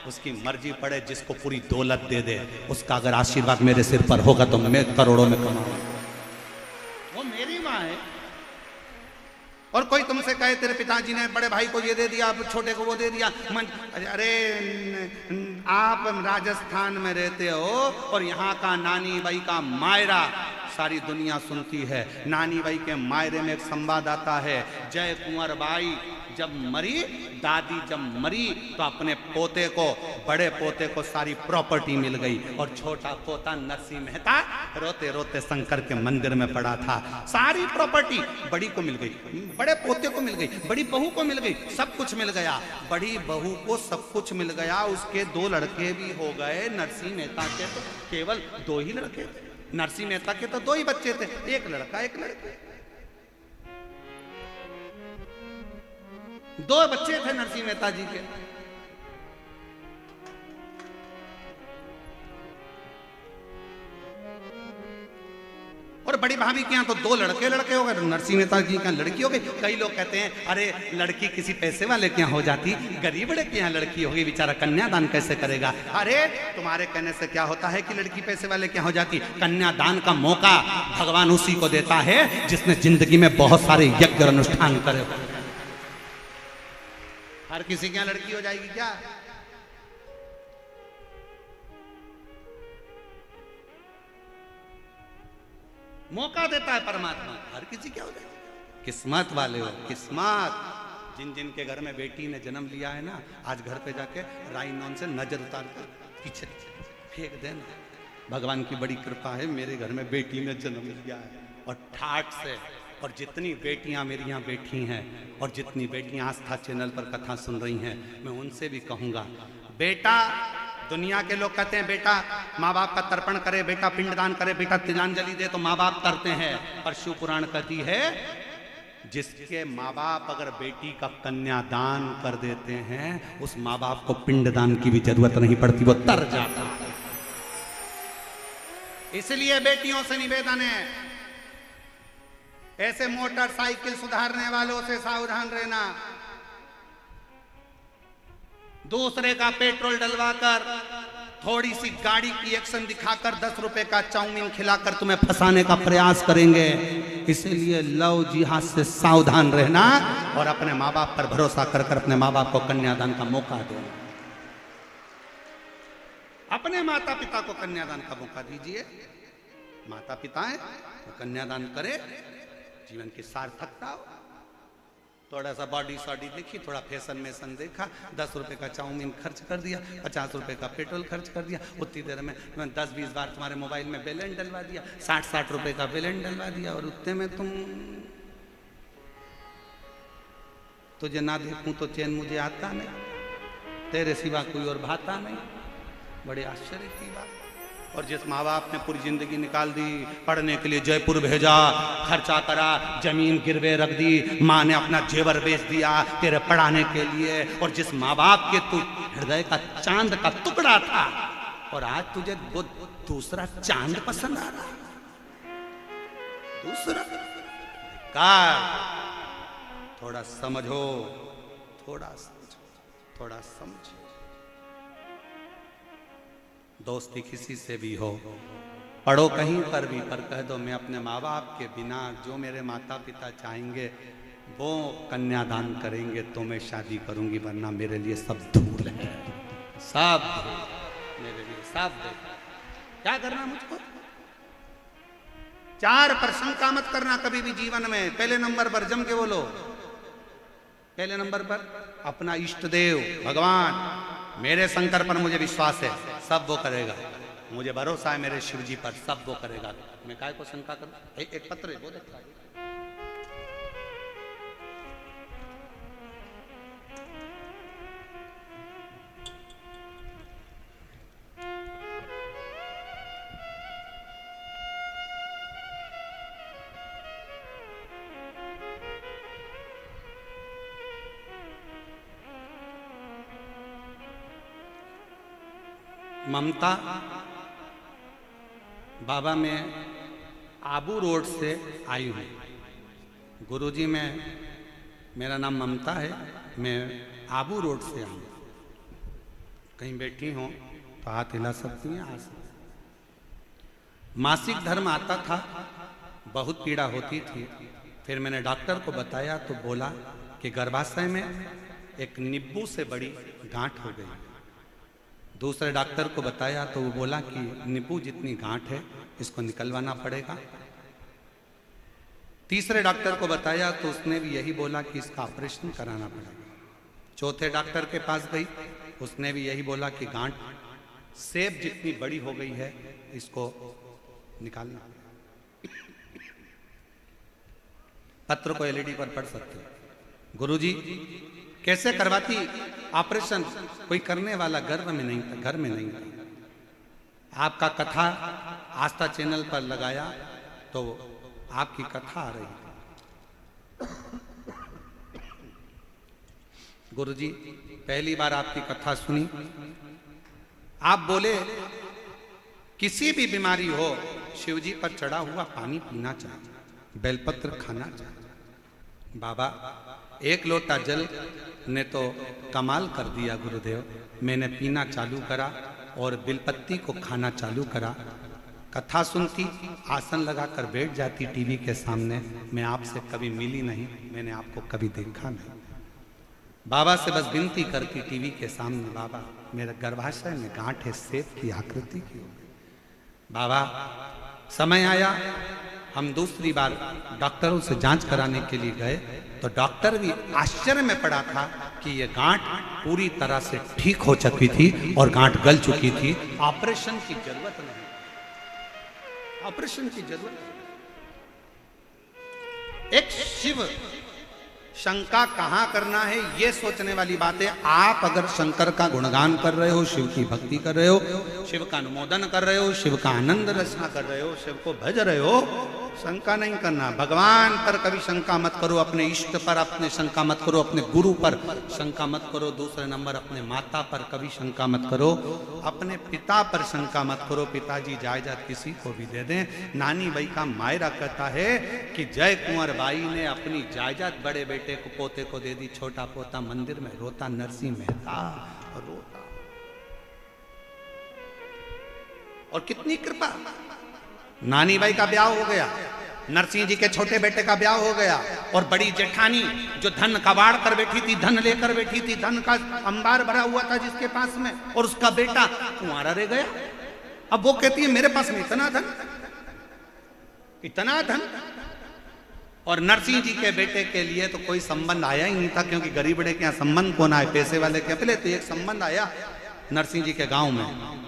उसकी मर्जी पड़े जिसको पूरी दौलत दे दे, उसका अगर आशीर्वाद मेरे सिर पर होगा तो मैं करोड़ों में कमाऊंगा, वो मेरी माँ है। और कोई तुमसे कहे तेरे पिताजी ने बड़े भाई को ये दे दिया, छोटे को वो दे दिया, अरे आप राजस्थान में रहते हो और यहाँ का नानी बाई का मायरा सारी दुनिया सुनती है। नानी बाई के मायरे में एक संवाद आता है, जय कुंवर बाई जब मरी, दादी जब मरी तो अपने पोते को, बड़े पोते को सारी प्रॉपर्टी मिल गई, और छोटा पोता नरसिंह मेहता रोते रोते शंकर के मंदिर में पड़ा था। सारी प्रॉपर्टी बड़ी को मिल गई, बड़े पोते को मिल गई, बड़ी बहू को मिल गई, सब कुछ मिल गया। बड़ी बहू को सब कुछ मिल गया, उसके 2 लड़के भी हो गए। नरसिंह मेहता के तो केवल 2 ही लड़के थे, नरसिंह मेहता के तो 2 ही बच्चे थे, एक लड़का एक लड़की। 2 बच्चे थे नरसिंह मेहता जी के। और बड़ी भाभी के यहाँ तो 2 लड़के हो गए, नरसिंह मेहता जी के यहाँ लड़की हो गई। कई लोग कहते हैं अरे लड़की किसी पैसे वाले के यहाँ हो जाती, गरीब के यहाँ लड़की होगी, बेचारा कन्यादान कैसे करेगा। अरे तुम्हारे कहने से क्या होता है कि लड़की पैसे वाले के यहाँ हो जाती? कन्यादान का मौका भगवान उसी को देता है जिसने जिंदगी में बहुत सारे यज्ञ अनुष्ठान करे। हर किसी के यहाँ लड़की हो जाएगी क्या? मौका देता है परमात्मा, हर किसी क्या हो जाएगी। किस्मत वाले हो, किस्मत। जिन जिन के घर में बेटी ने जन्म लिया है ना, आज घर पे जाके राइनॉन से नजर उतार कर पीछे फेंक देना, भगवान की बड़ी कृपा है, मेरे घर में बेटी ने जन्म लिया है। और ठाठ से और जितनी बेटियां मेरी यहाँ बैठी हैं और जितनी बेटियां आस्था चैनल पर कथा सुन रही हैं, मैं उनसे भी कहूँगा, बेटा, दुनिया के लोग कहते हैं बेटा माँ बाप का तर्पण करे, बेटा पिंडदान करे, बेटा तिलांजलि दे, तो माँ बाप करते हैं। पर शिव पुराण कहती है जिसके माँ बाप अगर बेटी का कन्यादान कर देते हैं, उस माँ बाप को पिंडदान की भी जरूरत नहीं पड़ती, वो तर जाता है। इसलिए बेटियों से निवेदन है, ऐसे मोटरसाइकिल सुधारने वालों से सावधान रहना। दूसरे का पेट्रोल डलवाकर, थोड़ी सी गाड़ी की एक्शन दिखाकर 10 रुपए का चाउमीन खिलाकर तुम्हें फंसाने का प्रयास करेंगे। इसलिए लव जिहाद से सावधान रहना और अपने माँ बाप पर भरोसा कर कर अपने माँ बाप को कन्यादान का मौका देना। अपने माता पिता को कन्यादान का मौका दीजिए। माता पिता है तो कन्यादान करे, जीवन की सार्थकता हो। थोड़ा सा बॉडी शॉडी देखी, थोड़ा फैशन मेशन देखा, 10 रुपए का चाउमीन खर्च कर दिया, 50 रुपए का पेट्रोल खर्च कर दिया, उतनी देर में 10-20 बार तुम्हारे मोबाइल में बैलेंस डलवा दिया, 60-60 रुपए का बैलेंस डलवा दिया, और उतने में तुझे ना देखूं तो चैन मुझे आता नहीं, तेरे सिवा कोई और भाता नहीं। बड़े आश्चर्य की बात। और जिस माँ बाप ने पूरी जिंदगी निकाल दी, पढ़ने के लिए जयपुर भेजा, खर्चा करा, जमीन गिरवे रख दी, माँ ने अपना जेवर बेच दिया तेरे पढ़ाने के लिए, और जिस माँ बाप के तू हृदय का चांद का टुकड़ा था, और आज तुझे वो दूसरा चांद पसंद आ रहा, दूसरा का। थोड़ा समझो, थोड़ा समझो, थोड़ा समझो। दोस्ती किसी से भी हो, पढ़ो कहीं पर भी, पर कह दो मैं अपने माँ बाप के बिना जो मेरे माता पिता चाहेंगे वो कन्यादान करेंगे तो मैं शादी करूंगी, वरना मेरे लिए सब धूल है, सब मेरे लिए सब। क्या करना मुझको? 4 शंका मत करना कभी भी जीवन में। पहले नंबर पर जम के बोलो, पहले नंबर पर अपना इष्ट देव भगवान, मेरे शंकर पर मुझे विश्वास है, सब वो करेगा, मुझे भरोसा है मेरे शिव जी पर, सब वो करेगा, मैं काय को शंका करूं। एक पत्र है वो देखा, ममता बाबा मैं आबू रोड से आई हूँ। गुरुजी मैं, मेरा नाम ममता है, मैं आबू रोड से आई हूँ। कहीं बैठी हो तो हाथ हिला सकती हैं, आ सकती। मासिक धर्म आता था, बहुत पीड़ा होती थी, फिर मैंने डॉक्टर को बताया तो बोला कि गर्भाशय में एक नींबू से बड़ी गांठ हो गई। दूसरे डॉक्टर को बताया तो वो बोला कि नींबू जितनी गांठ है इसको निकलवाना पड़ेगा। तीसरे डॉक्टर को बताया तो उसने भी यही बोला कि इसका ऑपरेशन कराना पड़ेगा। चौथे डॉक्टर के पास गई, उसने भी यही बोला कि गांठ सेब जितनी बड़ी हो गई है, इसको निकालना। पत्र को एलईडी पर पढ़ सकते हो। गुरुजी कैसे करवाती ऑपरेशन? कोई करने वाला घर में नहीं था, घर में नहीं था। आपका कथा आस्था चैनल पर लगाया तो आपकी कथा आ रही है। गुरुजी पहली बार आपकी कथा सुनी, आप बोले किसी भी बीमारी हो शिवजी पर चढ़ा हुआ पानी पीना चाहिए, बेलपत्र खाना चाहिए। बाबा 1 लोटा जल ने तो कमाल कर दिया गुरुदेव। मैंने पीना चालू करा और बिलपत्ती को खाना चालू करा। कथा सुनती, आसन लगाकर बैठ जाती टीवी के सामने। मैं आपसे कभी मिली नहीं, मैंने आपको कभी देखा नहीं। बाबा से बस विनती करती टीवी के सामने, बाबा मेरे गर्भाशय में गांठ है, सेब की आकृति की हो गई। बाबा समय आया, हम दूसरी बार डॉक्टरों से जांच कराने के लिए गए तो डॉक्टर भी आश्चर्य में पड़ा था कि ये गांठ पूरी तरह से ठीक हो चुकी थी और गांठ गल चुकी थी। ऑपरेशन की जरूरत नहीं, ऑपरेशन की जरूरत नहीं। एक शिव शंका कहां करना है ये सोचने वाली बात है। आप अगर शंकर का गुणगान कर रहे हो, शिव की भक्ति कर रहे हो, शिव का अनुमोदन कर रहे हो, शिव का आनंद रचना कर रहे हो, शिव को भज रहे हो, शंका नहीं करना। भगवान पर कभी शंका मत करो, अपने इष्ट पर अपने शंका मत करो, अपने गुरु पर शंका मत करो, दूसरे नंबर अपने माता पर कभी शंका मत करो, अपने पिता पर शंका मत करो। पिताजी जायदाद किसी को भी दे दें। नानी बाई का मायरा कहता है कि जय कुंवर बाई ने अपनी जायदाद बड़े बेटे को, पोते को दे दी। छोटा पोता मंदिर में रोता, नरसिंह मेहता रोता। और कितनी कृपा, नानी बाई का ब्याह हो गया, नरसिंह जी के छोटे बेटे का ब्याह हो गया, और बड़ी जेठानी जो धन कबाड़ कर बैठी थी, धन लेकर बैठी थी, धन का अंबार भरा हुआ था जिसके पास में, और उसका बेटा कुंवारा रह गया। अब वो कहती है मेरे पास में इतना धन, इतना धन। और नरसिंह जी के बेटे के लिए तो कोई संबंध आया ही नहीं था, क्योंकि गरीब बड़े के यहाँ संबंध कौन आए, पैसे वाले के। पहले तो एक संबंध आया नरसिंह जी के गांव में,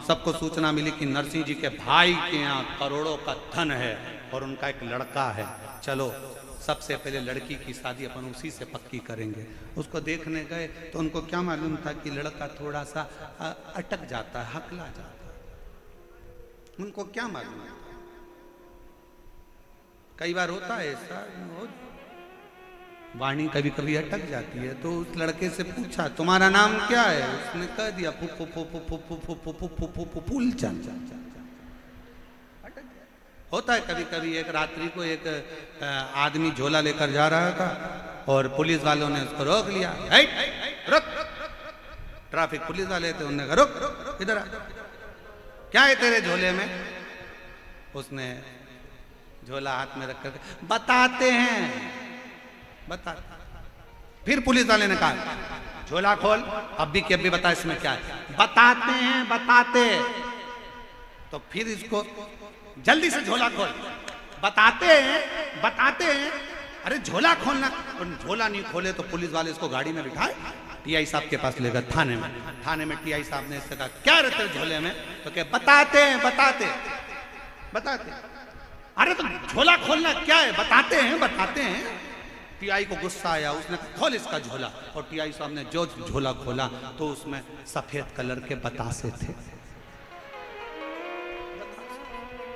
सबको सूचना मिली कि नरसिंह जी के भाई के यहाँ करोड़ों का धन है और उनका एक लड़का है। चलो सबसे पहले लड़की की शादी अपन उसी से पक्की करेंगे। उसको देखने गए तो उनको क्या मालूम था कि लड़का थोड़ा सा अटक जाता है, हकला जाता है। उनको क्या मालूम था। कई बार होता है ऐसा, वाणी कभी कभी अटक जाती है। तो उस लड़के से पूछा तुम्हारा नाम क्या है, उसने कह दिया फूलचंद। होता है कभी कभी। एक रात्रि को एक आदमी झोला लेकर जा रहा था और पुलिस वालों ने उसको रोक लिया। रुक, ट्रैफिक पुलिस वाले थे, उन्होंने कहा रुक इधर आ, क्या है तेरे झोले में। उसने झोला हाथ में रखकर बताते हैं, बताते। फिर पुलिस वाले ने कहा झोला खोल, अब भी कि बता इसमें क्या है। बताते हैं, बताते। तो फिर इसको जल्दी से झोला खोल, बताते हैं, बताते हैं। अरे झोला खोलना, झोला नहीं खोले तो पुलिस वाले इसको गाड़ी में बिठाए, टीआई साहब के पास ले गए थाने में। थाने में टीआई साहब ने इससे कहा क्या रहते है झोले में, तो क्या बताते हैं, बताते बताते। अरे तो झोला खोलना क्या है, बताते हैं, बताते हैं। टीआई को गुस्सा आया, उसने कहा खोल इसका झोला। और टीआई साहब ने जो झोला खोला तो उसमें सफेद कलर के बतासे थे।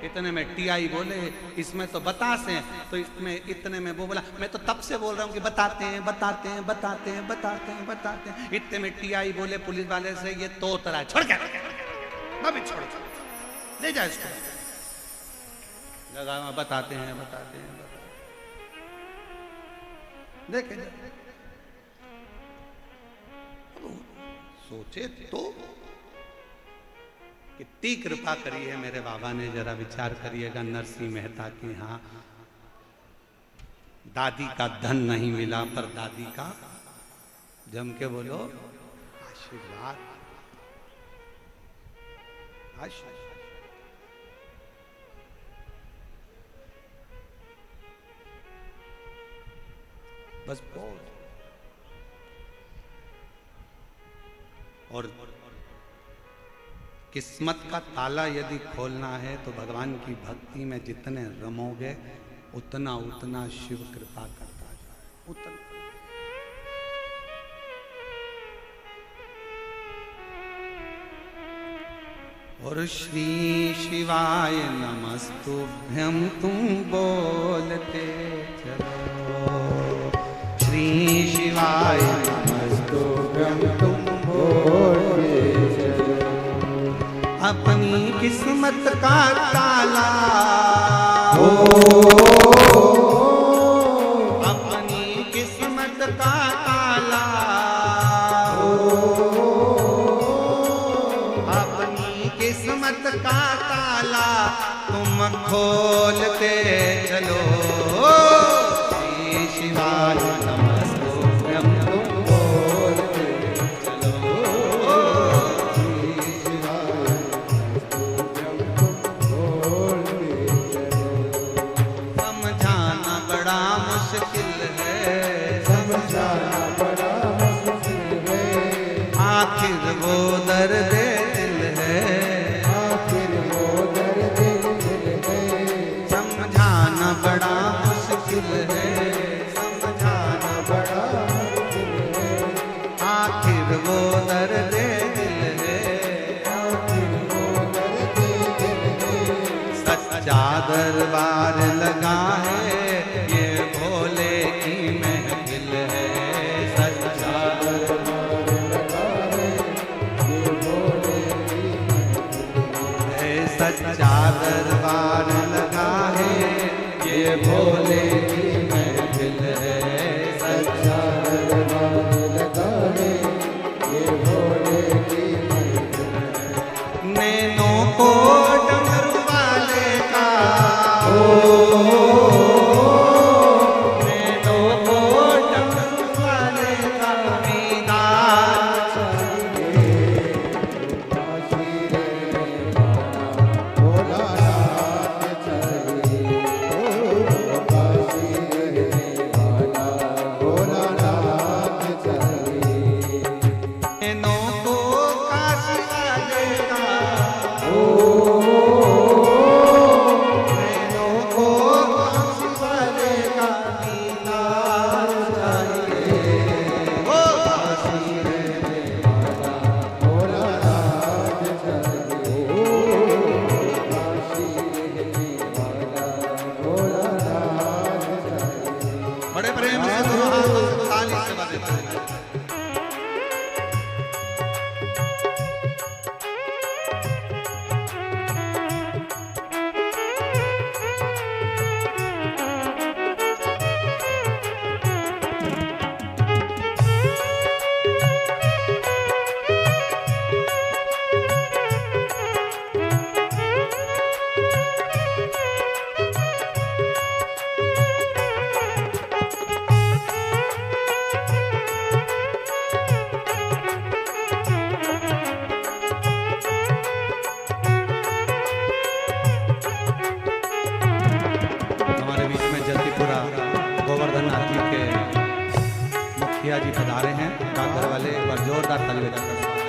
इतने में टीआई बोले इसमें तो बतासे हैं, तो इसमें इतने में वो बोला मैं तो तब से बोल रहा हूँ कि बताते हैं, बताते हैं, बताते हैं, बताते हैं, बताते हैं। इतने में टीआई बोले पुलिस वाले से ये तो उतरा है, छोड़ क्या छोड़, ले जा इसको। लगा बताते हैं, बताते हैं, देखे सोचे तो कितनी कृपा करी है मेरे बाबा ने। जरा विचार करिएगा नरसिंह मेहता की। हाँ, दादी का धन नहीं मिला पर दादी का जम के बोलो आशीर्वाद, आशीर्वाद। बस बहुत। और किस्मत का ताला यदि खोलना है तो भगवान की भक्ति में जितने रमोगे उतना उतना शिव कृपा करता जाए, उतना। और श्री शिवाय नमस्तुभ्यं तुम बोलते चलो, श्री शिवाय नमस्तुभ्यं तुम बोलते चलो। अपनी किस्मत का ताला अपनी किस्मत का ताला अपनी किस्मत का ताला तुम खोलते चलो। श्री शिवाय नमस्तुभ्यं तुम बोलते चलो, श्री शिवाय नमस्तुभ्यं तुम बोलते चलो। समझाना बड़ा मुश्किल है, समझाना बड़ा मुश्किल है। आखिर वो दर्द दिल है, आखिर वो दर्द दिल है। समझाना बड़ा मुश्किल है, गोवर्धन हाथी के मुखिया जी पधारे हैं, डाकघर वाले। एक बार जोरदार ताली बजाकर स्वागत।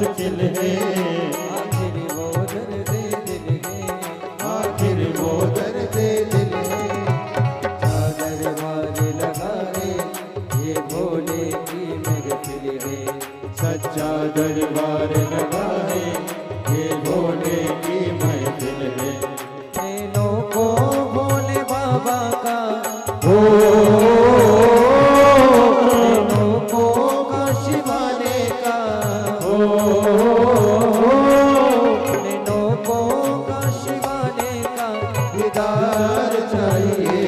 मुश्किल है, आखिर वो दर्द दिल है, आखिर वो दर्द दिल है। चादर मारे लगाए ये भोले की महफिल है, सच्चा दरबार लगा है, ये भोले की महफिल है। नैनों को भोले बाबा का, नैनों को काशी वाले का, नैनों को काशी वाले का दीदार चाहिए,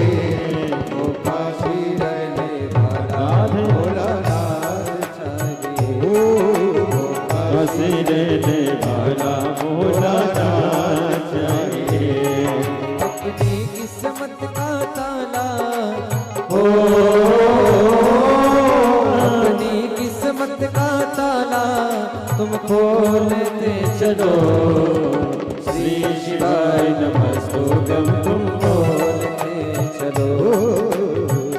वो काशी रहने वाला भोलानाथ चाहिए। काशी रहने वाला भोलानाथ चाहिए। अपनी किस्मत का ताला, अपनी किस्मत का ताला तुम खोलते चलो श्री शिवाय नमस्तुभ्यं, तुम बोलते चलो।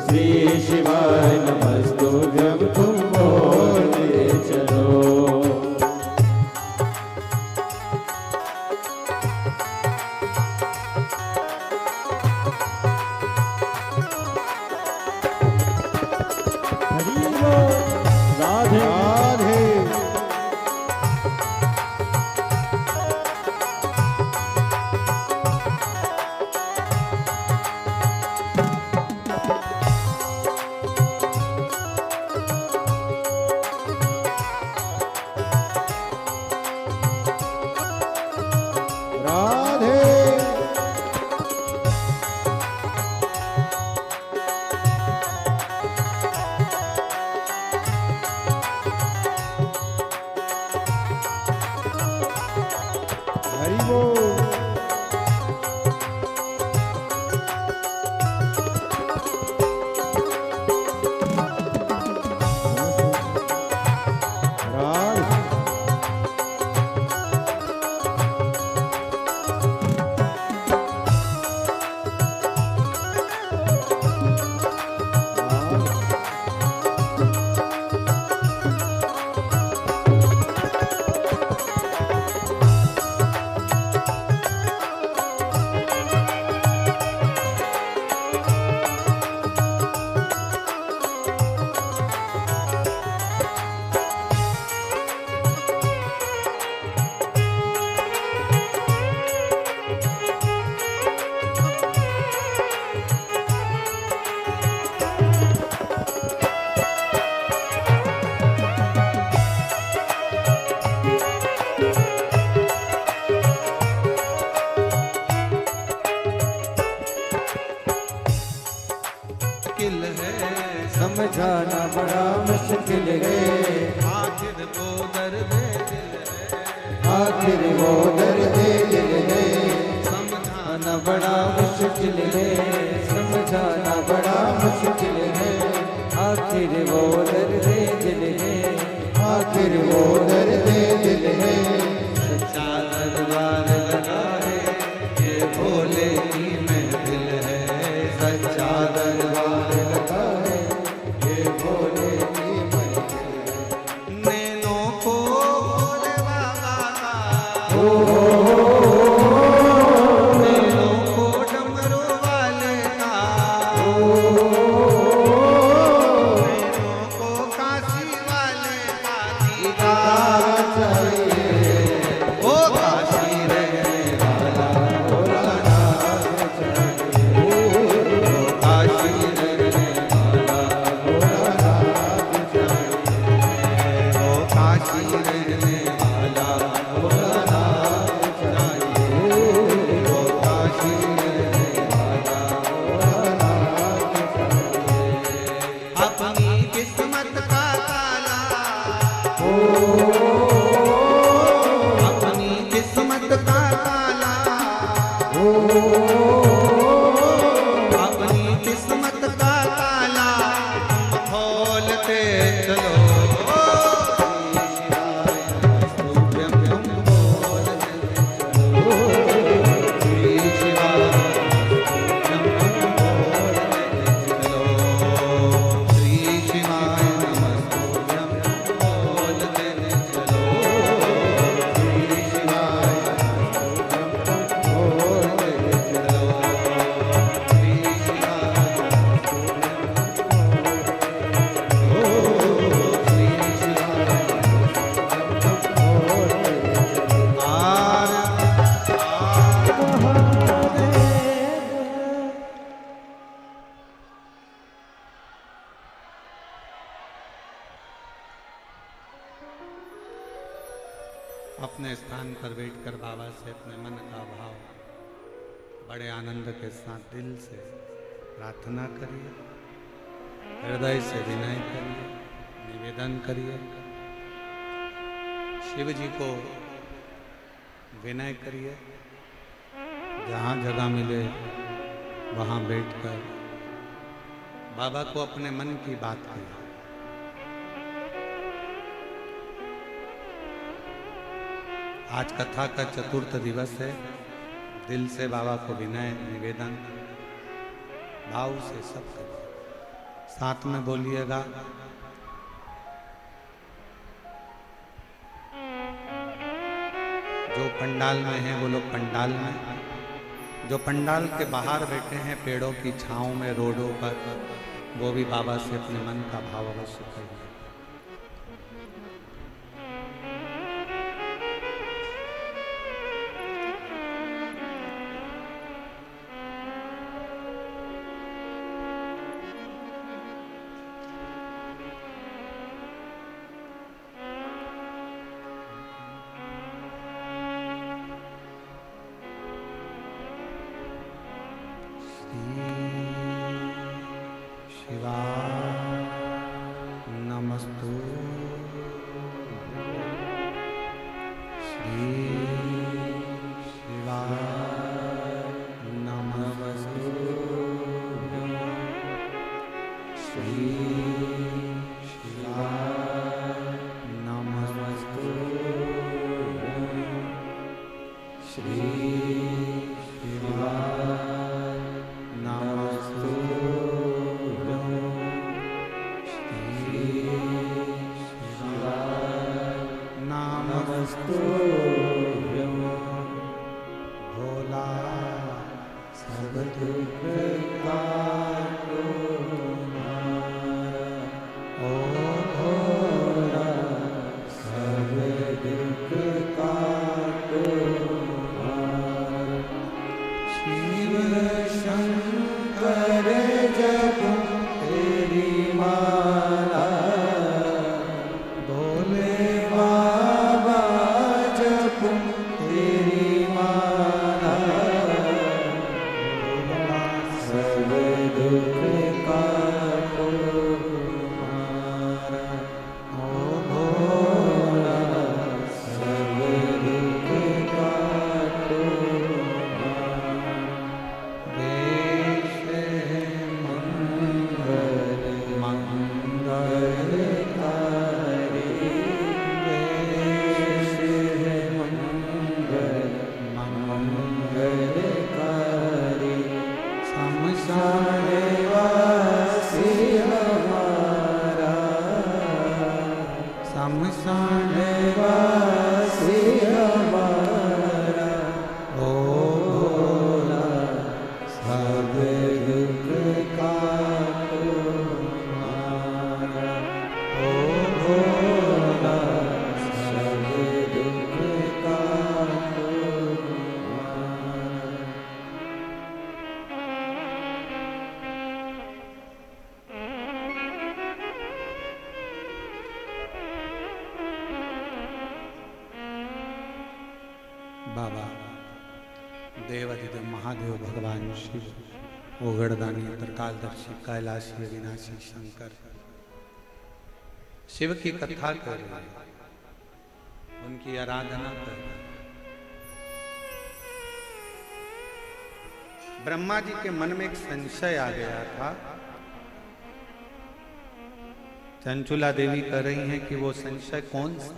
श्री शिवाय नमस्तुभ्यं, तुम बोलते चलो। राधे राधे। राधे हरि बोल। राधे मुश्किल है, समझाना बड़ा मुश्किल है, आखिर वो दर्द दिल है, आखिर वो दर्द दिल है। समझाना समझाना बड़ा मुश्किल है, समझाना बड़ा मुश्किल है, आखिर वो दर्द दिल है, आखिर वो दर्द दिल है। सच्चा दरबार लगा है, ये भोले की महफिल है। सच्चा दरबार लगा है, ये भोले की महफिल है। नैनों को भोले बाबा का, नैनों को डमरू वाले का, नैनों को काशी वाले का दीदार चाहिए। ओ काशी रहने वाला भोलानाथ चाहिए, ओ काशी रहने वाला भोलानाथ चाहिए, ओ काशी रहने वाला भोलानाथ चाहिए, ओ काशी रहने वाला भोलानाथ चाहिए। अपनी किस्मत का ताला, अपनी किस्मत का ताला, अपनी किस्मत का ताला तुम खोलते चलो। श्री शिवाय नमस्तुभ्यं, तुम बोलते चलो। श्री शिवाय नमस्तुभ्यं, तुम बोलते चलो। श्री शिवाय नमस्तुभ्यं, तुम बोलते अपने स्थान पर बैठकर बाबा से अपने मन का भाव बड़े आनंद के साथ दिल से प्रार्थना करिए, हृदय से विनय करिए, निवेदन करिए। शिव जी को विनय करिए, जहाँ जगह मिले वहाँ बैठकर बाबा को अपने मन की बात करिए। आज कथा का चतुर्थ दिवस है। दिल से बाबा को विनय निवेदन भाव से सब करिए। साथ में बोलिएगा, जो पंडाल में हैं वो लोग पंडाल में, जो पंडाल के बाहर बैठे हैं पेड़ों की छांव में रोडों पर, वो भी बाबा से अपने मन का भाव अवश्य करिए। बाबा देवाधिदेव महादेव भगवान शिव ओगड़दानी त्रिकालदर्शी कैलाशी अविनाशी शंकर शिव की कथा कर रहे हैं, उनकी आराधना कर रहे हैं। ब्रह्मा जी के मन में एक संशय आ गया था। चंचुला देवी कह रही हैं कि वो संशय कौन सा?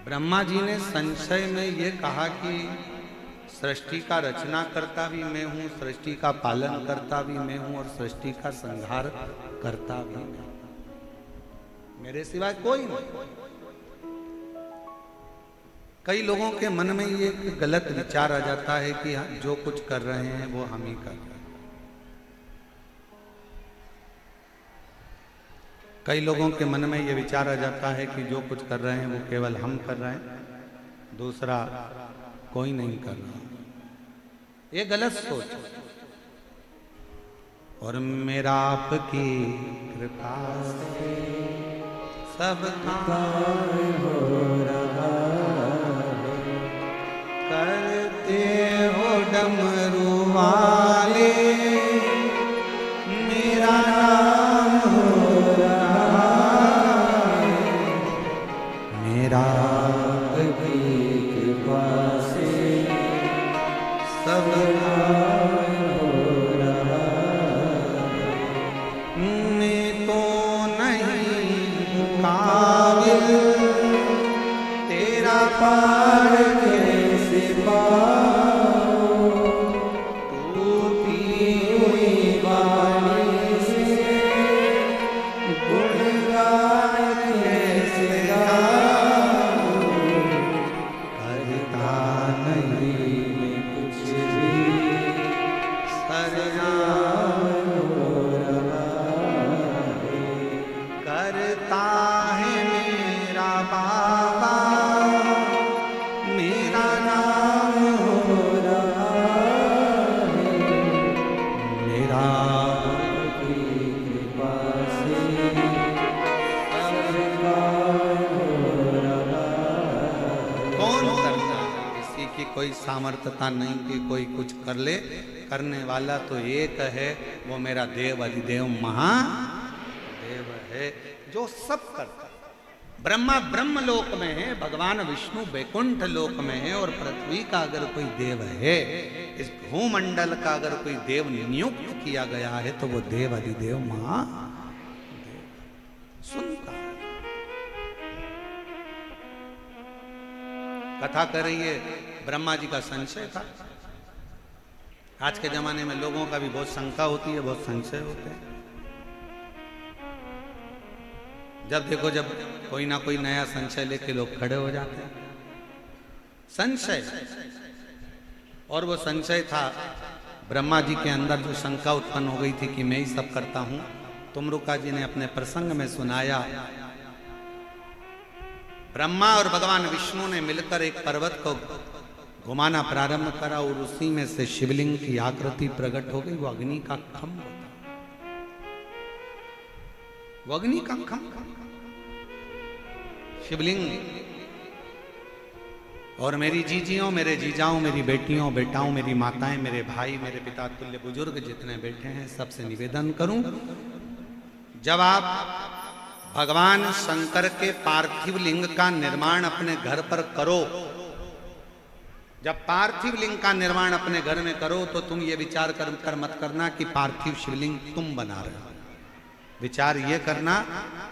ब्रह्मा जी ने संशय में ये कहा कि सृष्टि का रचना करता भी मैं हूं, सृष्टि का पालन करता भी मैं हूं और सृष्टि का संहार करता भी मैं हूं, मेरे सिवाय कोई नहीं। कई लोगों के मन में ये एक गलत विचार आ जाता है कि जो कुछ कर रहे हैं वो हम ही कर रहे हैं। कई लोगों के मन में ये विचार आ जाता है कि जो कुछ कर रहे हैं वो केवल हम कर रहे हैं, दूसरा कोई नहीं कर रहा। ये गलत सोच। और मेरा आपकी कृपा से सब काय हो रहा है। करते हो डमरू वाले मेरा नाम हो रहा है। मेरा आपकी कृपा से सब हो रहा मैं तो नहीं काबिल तेरा पार कैसे पाऊं टूटी हुई वाणी से गुणगान कैसे गाऊं। करता नहीं मैं कुछ भी सरनाम हो रहा है। करता है मेरा बाबा मेरा नाम हो रहा है। मेरा आपकी कृपा से सबका हो रहा है। कौन करता है? किसी की कोई सामर्थ्यता नहीं कि कोई कुछ कर ले। करने वाला तो एक है, वो मेरा देव अधिदेव महादेव है जो सब करता है। ब्रह्मा ब्रह्म लोक में है, भगवान विष्णु वैकुंठ लोक में है, और पृथ्वी का अगर कोई देव है, इस भूमंडल का अगर कोई देव नियुक्त किया गया है तो वो देव अधिदेव महादेव सुनता है। कथा कर रही है, ब्रह्मा जी का संशय था। आज के जमाने में लोगों का भी बहुत शंका होती है, बहुत संशय होते हैं। जब देखो जब कोई ना कोई नया संशय लेके लोग खड़े हो जाते हैं। संशय, और वो संशय था ब्रह्मा जी के अंदर जो शंका उत्पन्न हो गई थी कि मैं ही सब करता हूं। तुमरुका जी ने अपने प्रसंग में सुनाया, ब्रह्मा और भगवान विष्णु ने मिलकर एक पर्वत को घुमाना प्रारंभ करा और उसी में से शिवलिंग की आकृति प्रकट हो गई। वो अग्नि का खम्भ था, वो अग्नि का खम्भ शिवलिंग। और मेरी जीजियों, मेरे जीजाओं, मेरी बेटियों, बेटाओं, मेरी माताएं, मेरे भाई, मेरे पिता तुल्य बुजुर्ग जितने बैठे हैं, सबसे निवेदन करूं, जब आप भगवान शंकर के पार्थिव लिंग का निर्माण अपने घर पर करो, जब पार्थिव लिंग का निर्माण अपने घर में करो तो तुम ये विचार कर मत करना कि पार्थिव शिवलिंग तुम बना रहे हो। विचार ये करना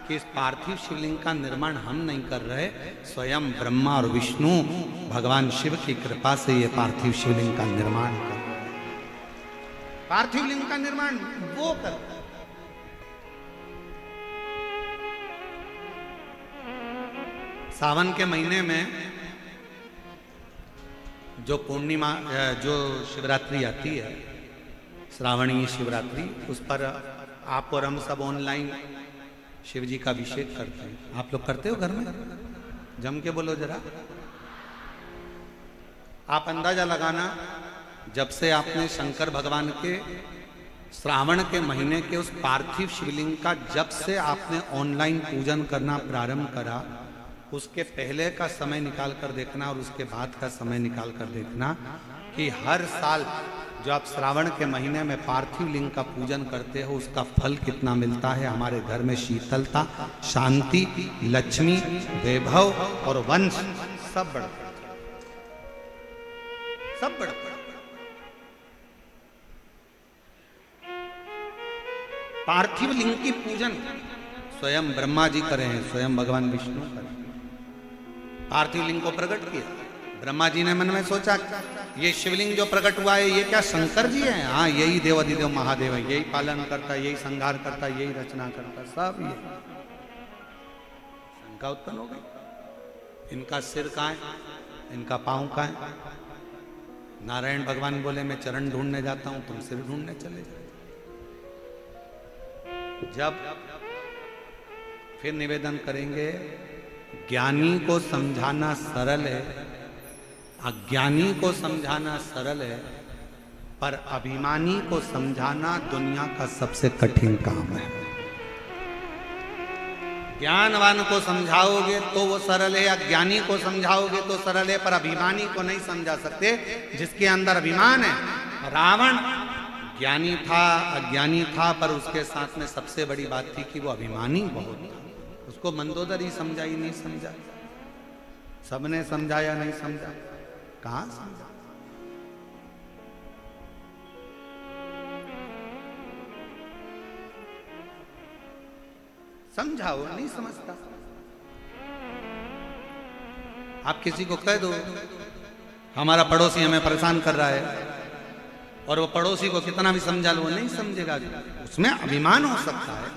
कि इस पार्थिव शिवलिंग का निर्माण हम नहीं कर रहे, स्वयं ब्रह्मा और विष्णु भगवान शिव की कृपा से ये पार्थिव शिवलिंग का निर्माण कर रहे हैं। पार्थिव लिंग का निर्माण वो कर रहे हैं। सावन के महीने में जो पूर्णिमा, जो शिवरात्रि आती है, श्रावणी शिवरात्रि, उस पर आप और हम सब ऑनलाइन शिव जी का अभिषेक करते हैं। आप लोग करते हो घर में? जम के बोलो जरा। आप अंदाजा लगाना, जब से आपने शंकर भगवान के श्रावण के महीने के उस पार्थिव शिवलिंग का जब से आपने ऑनलाइन पूजन करना प्रारंभ करा, उसके पहले का समय निकाल कर देखना और उसके बाद का समय निकाल कर देखना कि हर साल जो आप श्रावण के महीने में पार्थिव लिंग का पूजन करते हो, उसका फल कितना मिलता है। हमारे घर में शीतलता, शांति, लक्ष्मी, वैभव और वंश सब बढ़ता है, सब बढ़ता है। पार्थिव लिंग की पूजन स्वयं ब्रह्मा जी करे हैं, स्वयं भगवान विष्णु करे। पार्थिव लिंग को प्रकट किया, ब्रह्मा जी ने मन में सोचा ये शिवलिंग जो प्रकट हुआ है ये क्या शंकर जी हैं? हाँ, यही देवाधिदेव महादेव है, यही पालन करता, यही संहार करता, यही रचना करता, सब ये। शंका उत्पन्न हो गई, इनका सिर कहाँ है, इनका पांव कहाँ है? नारायण भगवान बोले मैं चरण ढूंढने जाता हूं, तुम सिर ढूंढने चले जाओ। जब फिर निवेदन करेंगे, ज्ञानी को समझाना सरल है, अज्ञानी को समझाना सरल है, पर अभिमानी को समझाना दुनिया का सबसे कठिन काम है। ज्ञानवान को समझाओगे तो वो सरल है, अज्ञानी को समझाओगे तो सरल है, पर अभिमानी को नहीं समझा सकते जिसके अंदर अभिमान है। रावण ज्ञानी था, अज्ञानी था, पर उसके साथ में सबसे बड़ी बात थी कि वो अभिमानी बहुत था। उसको मंदोदरी समझा ही नहीं समझा, सबने समझाया नहीं समझा, कहां समझा। समझाओ, नहीं समझता। आप किसी को कह दो हमारा पड़ोसी हमें परेशान कर रहा है, और वो पड़ोसी को कितना भी समझा लो वो नहीं समझेगा, उसमें अभिमान हो सकता है।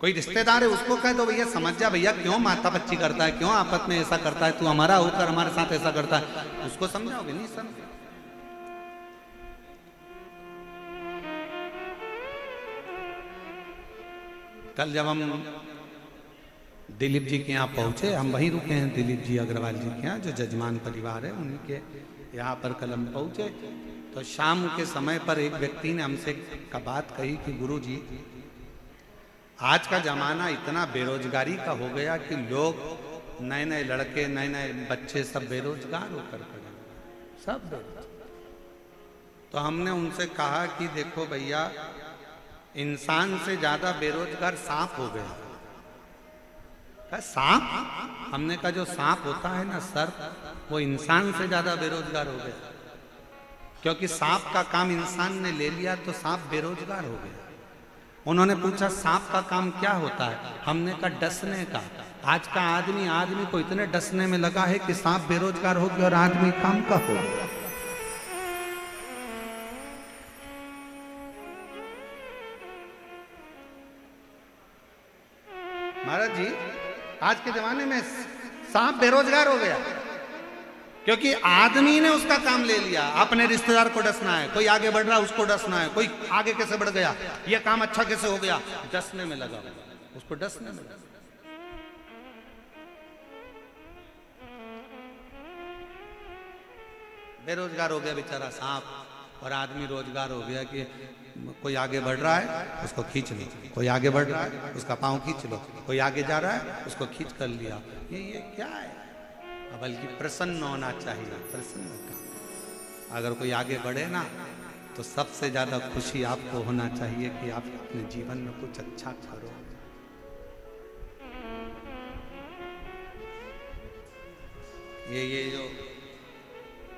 कोई रिश्तेदार है उसको कह दो भैया समझ जा, भैया क्यों माथा पच्ची करता है, क्यों आपस में ऐसा करता है, तू हमारा होकर हमारे साथ ऐसा करता है, उसको समझाओगे, नहीं समझे। कल जब हम दिलीप जी के यहाँ पहुंचे, हम वहीं रुके हैं दिलीप जी अग्रवाल जी के यहाँ जो जजमान परिवार है उन्हीं के यहाँ पर कल हम पहुंचे, तो शाम के समय पर एक व्यक्ति ने हमसे का बात कही कि गुरु जी आज का जमाना इतना बेरोजगारी का हो गया कि लोग नए नए लड़के नए नए बच्चे सब बेरोजगार होकर खड़े, सब बेरोजगार। तो हमने उनसे कहा कि देखो भैया इंसान से ज्यादा बेरोजगार सांप हो गया। सांप, हमने कहा जो सांप होता है ना सर्प, वो इंसान से ज्यादा बेरोजगार हो गया, क्योंकि सांप का काम इंसान ने ले लिया तो सांप बेरोजगार हो गया। उन्होंने पूछा सांप का काम क्या होता है, हमने कहा डसने का। आज का आदमी को इतने डसने में लगा है कि सांप बेरोजगार हो गया और आदमी काम का हो गया। महाराज जी आज के जमाने में सांप बेरोजगार हो गया क्योंकि आदमी ने उसका काम ले लिया। अपने रिश्तेदार को डसना है, कोई आगे बढ़ रहा है उसको डसना है, कोई आगे कैसे बढ़ गया, ये काम अच्छा कैसे हो गया, डसने में लगा, उसको डसने में लगा। बेरोजगार हो गया बेचारा सांप, और आदमी रोजगार हो गया कि कोई आगे बढ़ रहा है उसको खींच लो, कोई आगे बढ़ रहा है उसका पांव खींच लो, कोई आगे जा रहा है उसको खींच कर लिया। ये क्या है, बल्कि प्रसन्न होना चाहिए, प्रसन्न होता। अगर कोई आगे बढ़े ना तो सबसे ज्यादा खुशी आपको होना चाहिए कि आप अपने जीवन में कुछ अच्छा करो। ये जो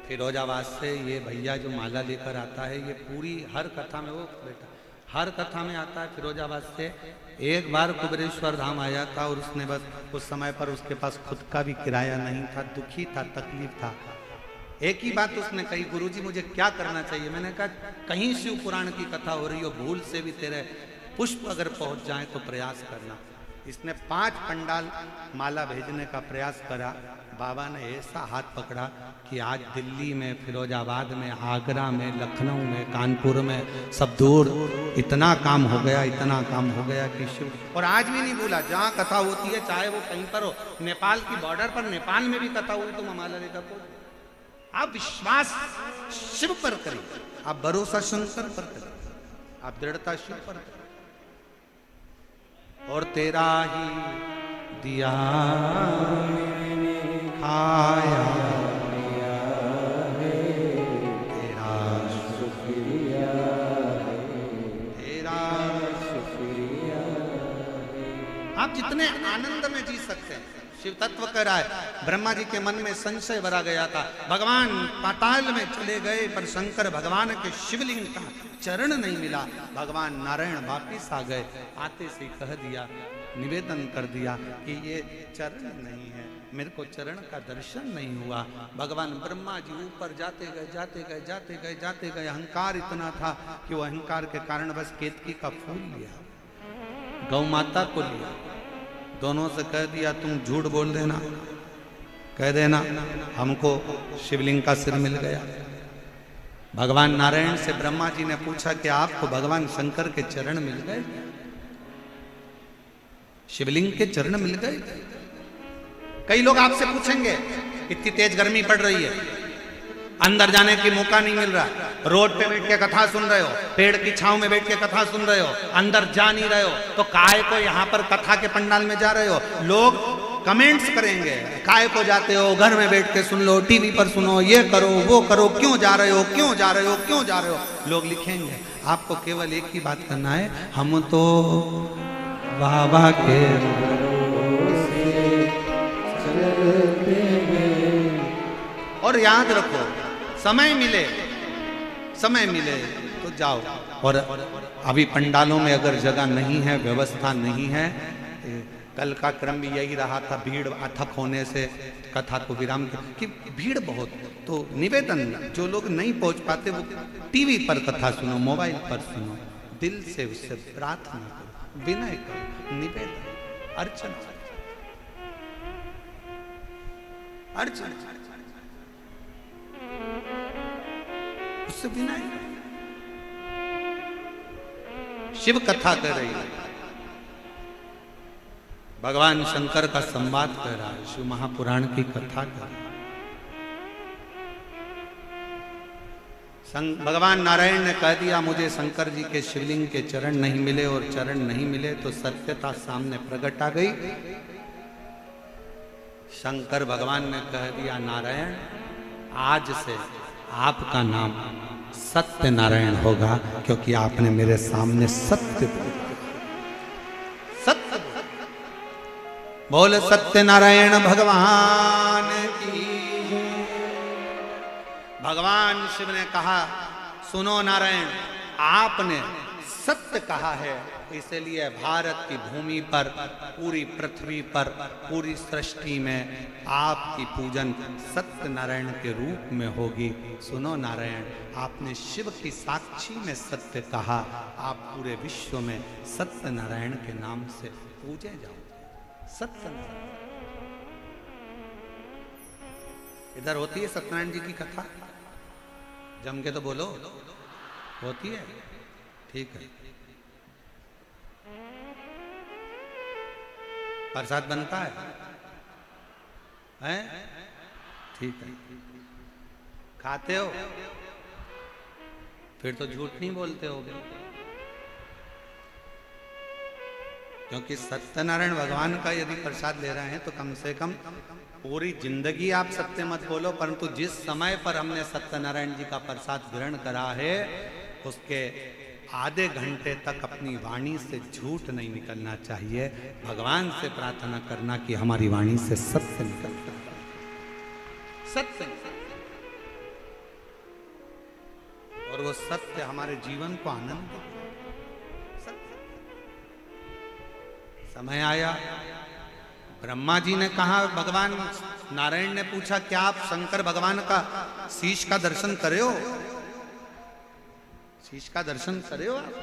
फिरोजाबाद से ये भैया जो माला लेकर आता है, ये पूरी हर कथा में, वो बेटा हर कथा में आता है फिरोजाबाद से। एक बार कुबेरेश्वर धाम आया था और उसने बस उस समय पर उसके पास खुद का भी किराया नहीं था, दुखी था, तकलीफ था। एक ही बात उसने कही, गुरुजी मुझे क्या करना चाहिए। मैंने कहा कहीं शिव पुराण की कथा हो रही हो, भूल से भी तेरे पुष्प अगर पहुंच जाए तो प्रयास करना। इसने 5 पंडाल माला भेजने का प्रयास करा। बाबा ने ऐसा हाथ पकड़ा कि आज दिल्ली में, फिरोजाबाद में, आगरा में, लखनऊ में, कानपुर में, सब दूर इतना काम हो गया, इतना काम हो गया कि शिव, और आज भी नहीं भूला। जहाँ कथा होती है चाहे वो कहीं पर हो, नेपाल की बॉर्डर पर, नेपाल में भी कथा हुई तो माला लेकर पहुंच। आप विश्वास शिव पर करें, आप भरोसा शंकर पर करें, आप दृढ़ता शिव पर करें। और तेरा ही दिया खाया तेरा शुक्रिया, तेरा शुक्रिया। आप जितने आनंद में जी सकते हैं, शिव तत्व कह रहा है। ब्रह्मा जी के मन में संशय भरा गया था, भगवान पाताल में चले गए पर शंकर भगवान के शिवलिंग का चरण नहीं मिला। भगवान नारायण वापिस आ गए, आते से कह दिया, निवेदन कर दिया कि ये चरण नहीं है, मेरे को चरण का दर्शन नहीं हुआ। भगवान ब्रह्मा जी ऊपर जाते गए, जाते गए, जाते गए, जाते गए। अहंकार इतना था कि वो अहंकार के कारण बस केतकी का फूल लिया, गौ माता को लिया, दोनों से कह दिया तुम झूठ बोल देना, कह देना हमको शिवलिंग का सिर मिल गया। भगवान नारायण से ब्रह्मा जी ने पूछा कि आपको भगवान शंकर के चरण मिल गए, शिवलिंग के चरण मिल गए। कई लोग आपसे पूछेंगे इतनी तेज गर्मी पड़ रही है, अंदर जाने की मौका नहीं मिल रहा। रोड पे बैठ के कथा सुन रहे हो, पेड़ की छांव में बैठ के कथा सुन रहे हो, अंदर जा नहीं रहे हो, तो काहे को यहाँ पर कथा के पंडाल में जा रहे हो? लोग कमेंट्स करेंगे, काहे को जाते हो, घर में बैठ के सुन लो, टीवी पर सुनो, ये करो वो करो, क्यों जा रहे हो, क्यों जा रहे हो, क्यों जा रहे हो? लोग लिखेंगे। आपको केवल एक ही बात करना है, हम तो बाबा के और याद रखो, समय मिले तो जाओ। और अभी पंडालों में अगर जगह नहीं है, व्यवस्था नहीं है, कल का क्रम भी यही रहा था, भीड़ अथक होने से कथा को विराम कि भीड़ बहुत, तो निवेदन, जो लोग नहीं पहुंच पाते वो टीवी पर कथा सुनो, मोबाइल पर सुनो, दिल से उससे प्रार्थना करो, विनय करो, निवेदन, अर्चना उससे विनय। शिव कथा कर रही है, भगवान शंकर का संवाद कर रहा है, शिव महापुराण की कथा कर रहा है। भगवान नारायण ने कह दिया, मुझे शंकर जी के शिवलिंग के चरण नहीं मिले, और चरण नहीं मिले तो सत्यता सामने प्रकट आ गई। शंकर भगवान ने कह दिया, नारायण आज से आपका नाम सत्य नारायण होगा, क्योंकि आपने मेरे सामने सत्य बोल सत्य नारायण भगवान की। भगवान शिव ने कहा, सुनो नारायण, आपने सत्य कहा है, इसलिए भारत की भूमि पर, पूरी पृथ्वी पर, पूरी सृष्टि में आपकी पूजन सत्य नारायण के रूप में होगी। सुनो नारायण, आपने शिव की साक्षी में सत्य कहा, आप पूरे विश्व में सत्य नारायण के नाम से पूजे जाओ। सत्य नारायण इधर होती है सत्यनारायण जी की कथा, जम के तो बोलो, होती है? ठीक है। प्रसाद बनता है? ठीक है। खाते हो? फिर तो झूठ नहीं बोलते होगे, क्योंकि सत्यनारायण भगवान का यदि प्रसाद ले रहे हैं तो कम से कम पूरी जिंदगी आप सत्य मत बोलो, परंतु जिस समय पर हमने सत्यनारायण जी का प्रसाद ग्रहण करा है उसके आधे घंटे तक अपनी वाणी से झूठ नहीं निकलना चाहिए। भगवान से प्रार्थना करना कि हमारी वाणी से सत्य निकलता है, सत्य, और वो सत्य हमारे जीवन को आनंद देता है। समय आया, ब्रह्मा जी ने कहा, भगवान नारायण ने पूछा, क्या आप शंकर भगवान का शीश का दर्शन करे हो? शीश का दर्शन करे हो आप?